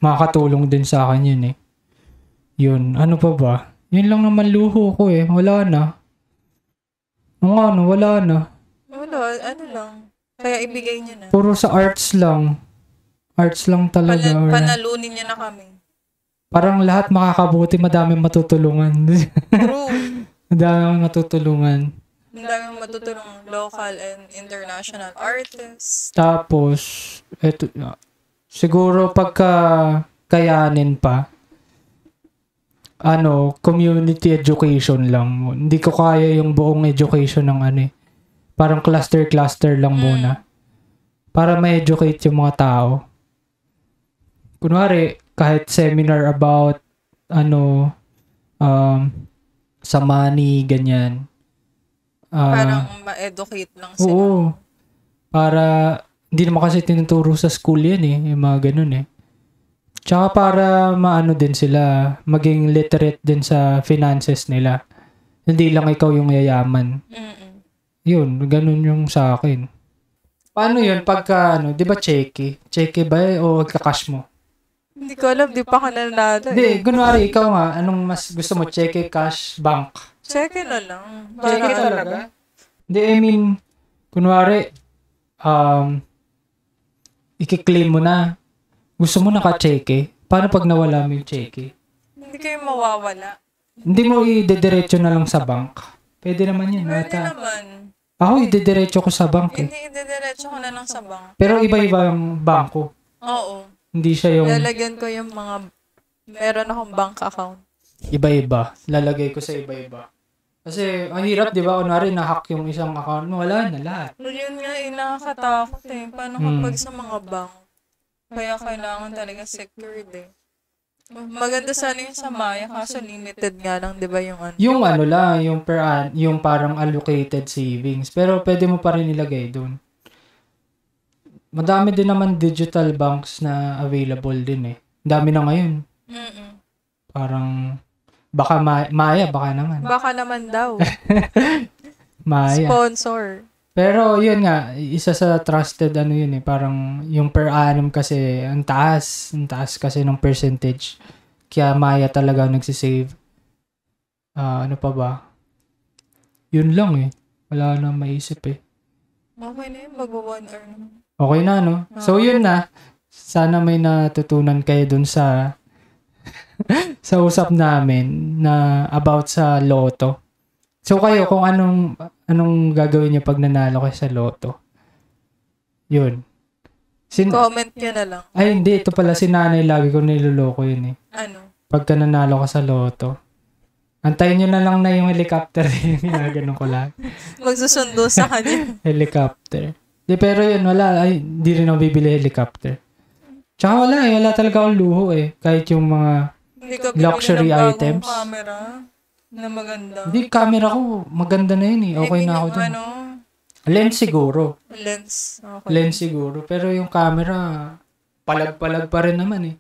[SPEAKER 1] makakatulong din sa akin yun Yun, ano pa ba? Yun lang naman luho ko Wala na. Wala na.
[SPEAKER 2] Wala, lang. Kaya ibigay niyo na.
[SPEAKER 1] Puro sa arts lang. Arts lang talaga.
[SPEAKER 2] Panalunin niya na kami.
[SPEAKER 1] Parang lahat makakabuti, madaming matutulungan.
[SPEAKER 2] True.
[SPEAKER 1] Madaming matutulungan.
[SPEAKER 2] Madaming matutulungan local and international artists.
[SPEAKER 1] Tapos, siguro pagka kayanin pa, community education lang. Hindi ko kaya yung buong education ng parang cluster lang muna. Para ma-educate yung mga tao. Kunwari, kahit seminar about sa money, ganyan.
[SPEAKER 2] Parang ma-educate lang sila.
[SPEAKER 1] Oo. Para, hindi naman kasi tinuturo sa school yan yung mga ganun Tsaka para din sila, maging literate din sa finances nila. Hindi lang ikaw yung yayaman. Yun, ganun yung sa akin. Paano yun pagka, di ba cheque? Cheque ba o ka-cash mo?
[SPEAKER 2] Hindi ko alam, di pa ka nanalo.
[SPEAKER 1] Hindi, kunwari, ikaw nga, anong mas gusto mo? Cheque, cash, bank?
[SPEAKER 2] Cheque na lang.
[SPEAKER 1] Cheque talaga? Hindi, I mean, kunwari, i-claim mo na. Gusto mo naka-cheque. Paano pag nawala mo yung cheque?
[SPEAKER 2] Hindi kayo mawawala.
[SPEAKER 1] Hindi mo i-dediretso na lang sa bank. Pwede naman yun.
[SPEAKER 2] Pwede naman.
[SPEAKER 1] Ako, i-dediretso ko sa bank eh.
[SPEAKER 2] Hindi, i-dediretso ko na lang sa bank.
[SPEAKER 1] Pero iba-iba ang bangko.
[SPEAKER 2] Oo.
[SPEAKER 1] Hindi siya yung...
[SPEAKER 2] Lalagyan ko yung mga... Meron akong bank account.
[SPEAKER 1] Iba-iba. Lalagay ko sa iba-iba. Kasi, ang hirap, di ba? Kunwari, na-hack yung isang account mo. Wala na lahat.
[SPEAKER 2] Yun nga, nakakatakot eh. Paano kapag sa mga bank? Kaya kailangan talaga secured eh. Maganda sana yung sa Maya, kaso limited nga lang, di ba yung ano?
[SPEAKER 1] Yung ano lang, yung parang allocated savings. Pero pwede mo pa rin ilagay doon. Madami din naman digital banks na available din eh. Dami na ngayon. Parang, baka Maya, baka naman.
[SPEAKER 2] Baka naman daw.
[SPEAKER 1] Maya.
[SPEAKER 2] Sponsor.
[SPEAKER 1] Pero yun nga, isa sa trusted ano yun eh, parang yung per annum kasi ang taas kasi ng percentage. Kaya Maya talaga nagsisave. Ano pa ba? Yun lang eh. Wala na maisip eh.
[SPEAKER 2] Okay na yun, mag-1 hour na.
[SPEAKER 1] Okay na no? So yun na. Sana may natutunan kayo dun sa sa usap namin na about sa loto. So kayo, kung anong gagawin niyo pag nanalo kayo sa loto? Yun.
[SPEAKER 2] Comment niyo na lang.
[SPEAKER 1] Ay, hindi. Ito pala si nanay. Lagi ko niloloko yun eh.
[SPEAKER 2] Ano?
[SPEAKER 1] Pagka nanalo ka sa loto. Antayin nyo na lang na yung helicopter. Ganun ko lang.
[SPEAKER 2] Magsusundo sa kanya.
[SPEAKER 1] Helicopter. Di, pero yun, wala. Ay, di rin ako bibili helicopter. Tsaka wala eh. Wala talaga akong luho eh. Kahit yung mga luxury items.
[SPEAKER 2] Camera na maganda.
[SPEAKER 1] Hindi, camera ko, maganda na yun eh. Okay na ako dun. Lens siguro.
[SPEAKER 2] Lens. Okay.
[SPEAKER 1] Lens siguro. Pero yung camera, palag-palag pa rin naman eh.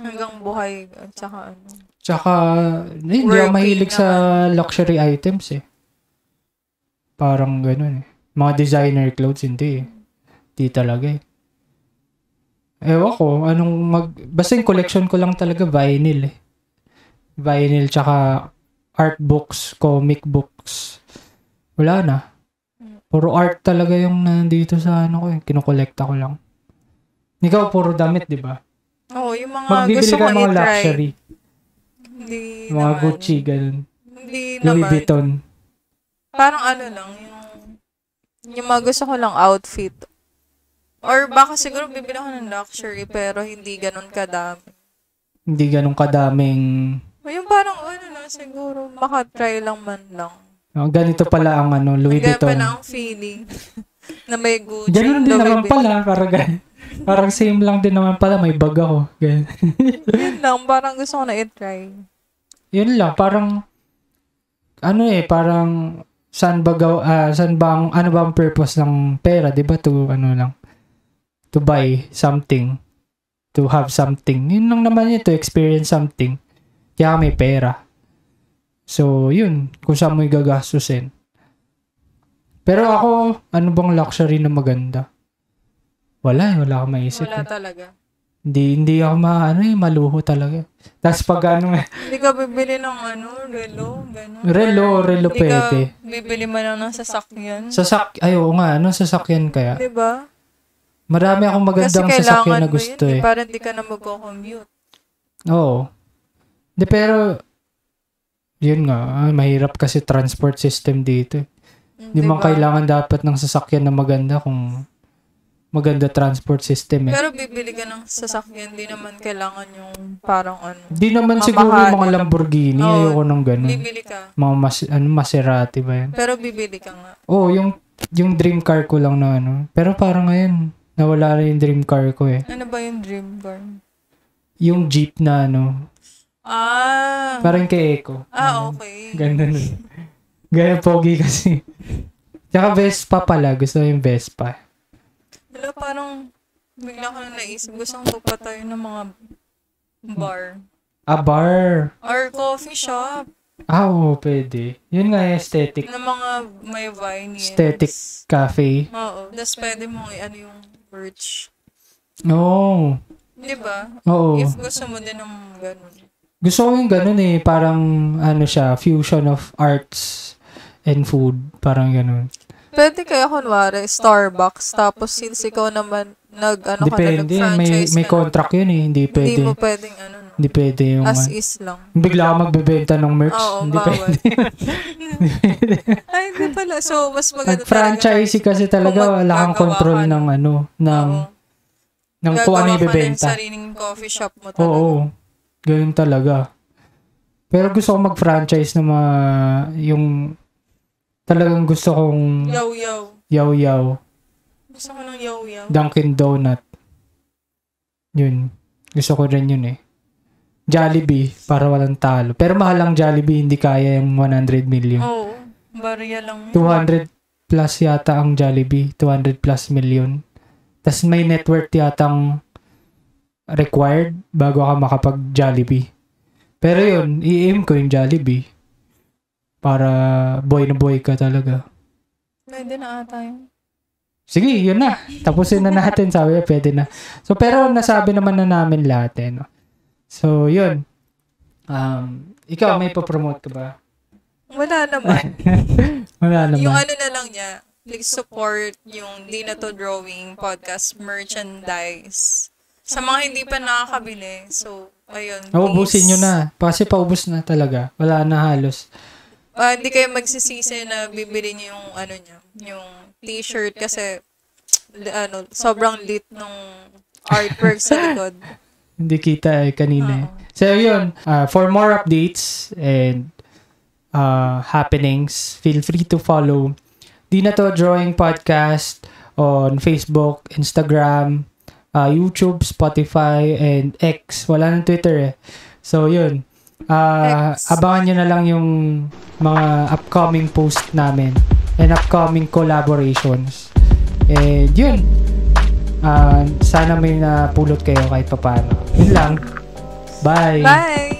[SPEAKER 2] Hanggang buhay at saka ano.
[SPEAKER 1] Tsaka, hindi ako mahilig sa luxury items eh. Parang ganun eh. Mga designer clothes, hindi eh. Di talaga eh. Ewan ko, basta yung collection ko lang talaga vinyl eh. Vinyl tsaka art books, comic books. Wala na. Puro art talaga yung nandito sa ano ko eh. Kinokolekta ko lang. Ikaw, puro damit, di ba?
[SPEAKER 2] Oo, yung mga
[SPEAKER 1] magbibili
[SPEAKER 2] gusto
[SPEAKER 1] ka
[SPEAKER 2] ko
[SPEAKER 1] mga
[SPEAKER 2] i-try.
[SPEAKER 1] luxury.
[SPEAKER 2] Hindi
[SPEAKER 1] mga
[SPEAKER 2] naman.
[SPEAKER 1] Gucci, ganun.
[SPEAKER 2] Hindi
[SPEAKER 1] Louis
[SPEAKER 2] naman.
[SPEAKER 1] Vuitton.
[SPEAKER 2] Parang ano lang, yung mga gusto ko lang outfit. Or baka siguro bibili ako ng luxury pero hindi ganun kadami.
[SPEAKER 1] Hindi ganun kadaming...
[SPEAKER 2] Yung parang ano na, siguro makatry lang man lang.
[SPEAKER 1] Ganito pala ang Louis Vuitton.
[SPEAKER 2] Ganyan pala ang feeling na may Gucci.
[SPEAKER 1] Ganun din naman pala. Parang same lang din naman pala. May bag ako. Ganun.
[SPEAKER 2] Yun lang, parang gusto ko na i-try.
[SPEAKER 1] Yun lang, parang parang saan ba ano ba ang purpose ng pera, 'di ba? To buy something, to have something. Yun lang naman yun, to experience something. Kaya may pera. So, yun, kung saan mo igagastusin. Pero ako, ano bang luxury na maganda? Wala akong maisip.
[SPEAKER 2] Wala talaga.
[SPEAKER 1] Hindi ako maluho talaga. Tapos pag
[SPEAKER 2] hindi ka bibili ng relo, gano'n.
[SPEAKER 1] Relo pwede.
[SPEAKER 2] Hindi ka bibili man lang ng sasakyan.
[SPEAKER 1] Oo nga, sasakyan kaya?
[SPEAKER 2] Diba?
[SPEAKER 1] Marami akong magandang sasakyan na gusto eh.
[SPEAKER 2] Parang di ka na magko-commute.
[SPEAKER 1] Oo. Pero, yun nga, mahirap kasi transport system dito. Hindi man kailangan dapat ng sasakyan na maganda kung maganda transport system eh.
[SPEAKER 2] Pero bibili ka ng sasakyan, di naman kailangan yung parang
[SPEAKER 1] Di naman siguro yung mga Lamborghini, ayoko nang ganun.
[SPEAKER 2] Bibili ka.
[SPEAKER 1] Mga Maserati ba yan?
[SPEAKER 2] Pero bibili ka nga.
[SPEAKER 1] Oo, yung dream car ko lang na Pero parang ngayon, nawala na yung dream car ko eh.
[SPEAKER 2] Ano ba yung dream car?
[SPEAKER 1] Yung Jeep na parang kay Eco.
[SPEAKER 2] Okay.
[SPEAKER 1] Ganun. Ganun pogi kasi. Tsaka Vespa pala. Gusto ko yung Vespa.
[SPEAKER 2] Wala, parang bigla ko na naisip. Gusto kong magpatayo ng mga bar.
[SPEAKER 1] Bar.
[SPEAKER 2] Or coffee shop.
[SPEAKER 1] Oo, pwede. Yun nga yung aesthetic.
[SPEAKER 2] Na mga may vinyls.
[SPEAKER 1] Aesthetic cafe.
[SPEAKER 2] Oo. Tapos pwede mong yung merch.
[SPEAKER 1] Oo.
[SPEAKER 2] Diba?
[SPEAKER 1] Oo.
[SPEAKER 2] If gusto mo din ng ganun.
[SPEAKER 1] Gusto ko yung ganun eh. Parang, siya, fusion of arts and food. Parang ganun.
[SPEAKER 2] Pwede kaya kunwari, Starbucks, tapos since ikaw naman
[SPEAKER 1] depende, may contract yun eh. Hindi pwede.
[SPEAKER 2] Hindi mo pwedeng
[SPEAKER 1] Hindi pwede yung...
[SPEAKER 2] as is lang.
[SPEAKER 1] Bigla ka magbebenta ng merch.
[SPEAKER 2] Oo,
[SPEAKER 1] hindi
[SPEAKER 2] bawal.
[SPEAKER 1] pwede.
[SPEAKER 2] Ay, hindi pala. So, mas maganda
[SPEAKER 1] Pag-franchise kasi talaga, wala kang control ng ng kung ano ibebenta.
[SPEAKER 2] Gagawa ka ng sariling coffee shop mo talaga.
[SPEAKER 1] Oo. Ganun talaga. Pero gusto ko mag-franchise ng mga yung talagang gusto kong yaw-yaw.
[SPEAKER 2] Gusto ko ng yaw-yaw.
[SPEAKER 1] Dunkin' Donut. Yun. Gusto ko rin yun eh. Jollibee, para walang talo. Pero mahal ang Jollibee, hindi kaya yung 100 million.
[SPEAKER 2] Oo. Barya lang.
[SPEAKER 1] 200 plus yata ang Jollibee. 200 plus million. Tas may net worth yatang required bago ka makapag-Jollibee. Pero yun, i-aim ko yung Jollibee. Para boy na boy ka talaga.
[SPEAKER 2] Pwede na ata yun.
[SPEAKER 1] Sige, yun na. Tapusin na natin. Sabi niya, pwede na. So, pero nasabi naman na namin lahat eh. No? So, yun. Ikaw, may papromote ka ba?
[SPEAKER 2] Wala naman.
[SPEAKER 1] Wala naman.
[SPEAKER 2] Yung na lang niya, please support yung Di Na To Drawing podcast merchandise. Sa mga hindi pa nakakabili. So, ayun.
[SPEAKER 1] Ubusin nyo na. Kasi paubos na talaga. Wala na halos.
[SPEAKER 2] Hindi kayo magsisisi na bibili niyo yung niya, yung t-shirt kasi sobrang lit nung artwork sa likod.
[SPEAKER 1] Hindi kita kanina. So, yun. For more updates and happenings, feel free to follow Di Na To Drawing Podcast on Facebook, Instagram, YouTube, Spotify, and X. Wala nang Twitter eh. So, yun. Abangan nyo na lang yung mga upcoming post namin and upcoming collaborations. And yun. Sana may napulot kayo kahit papaano. Yun lang. Bye!
[SPEAKER 2] Bye!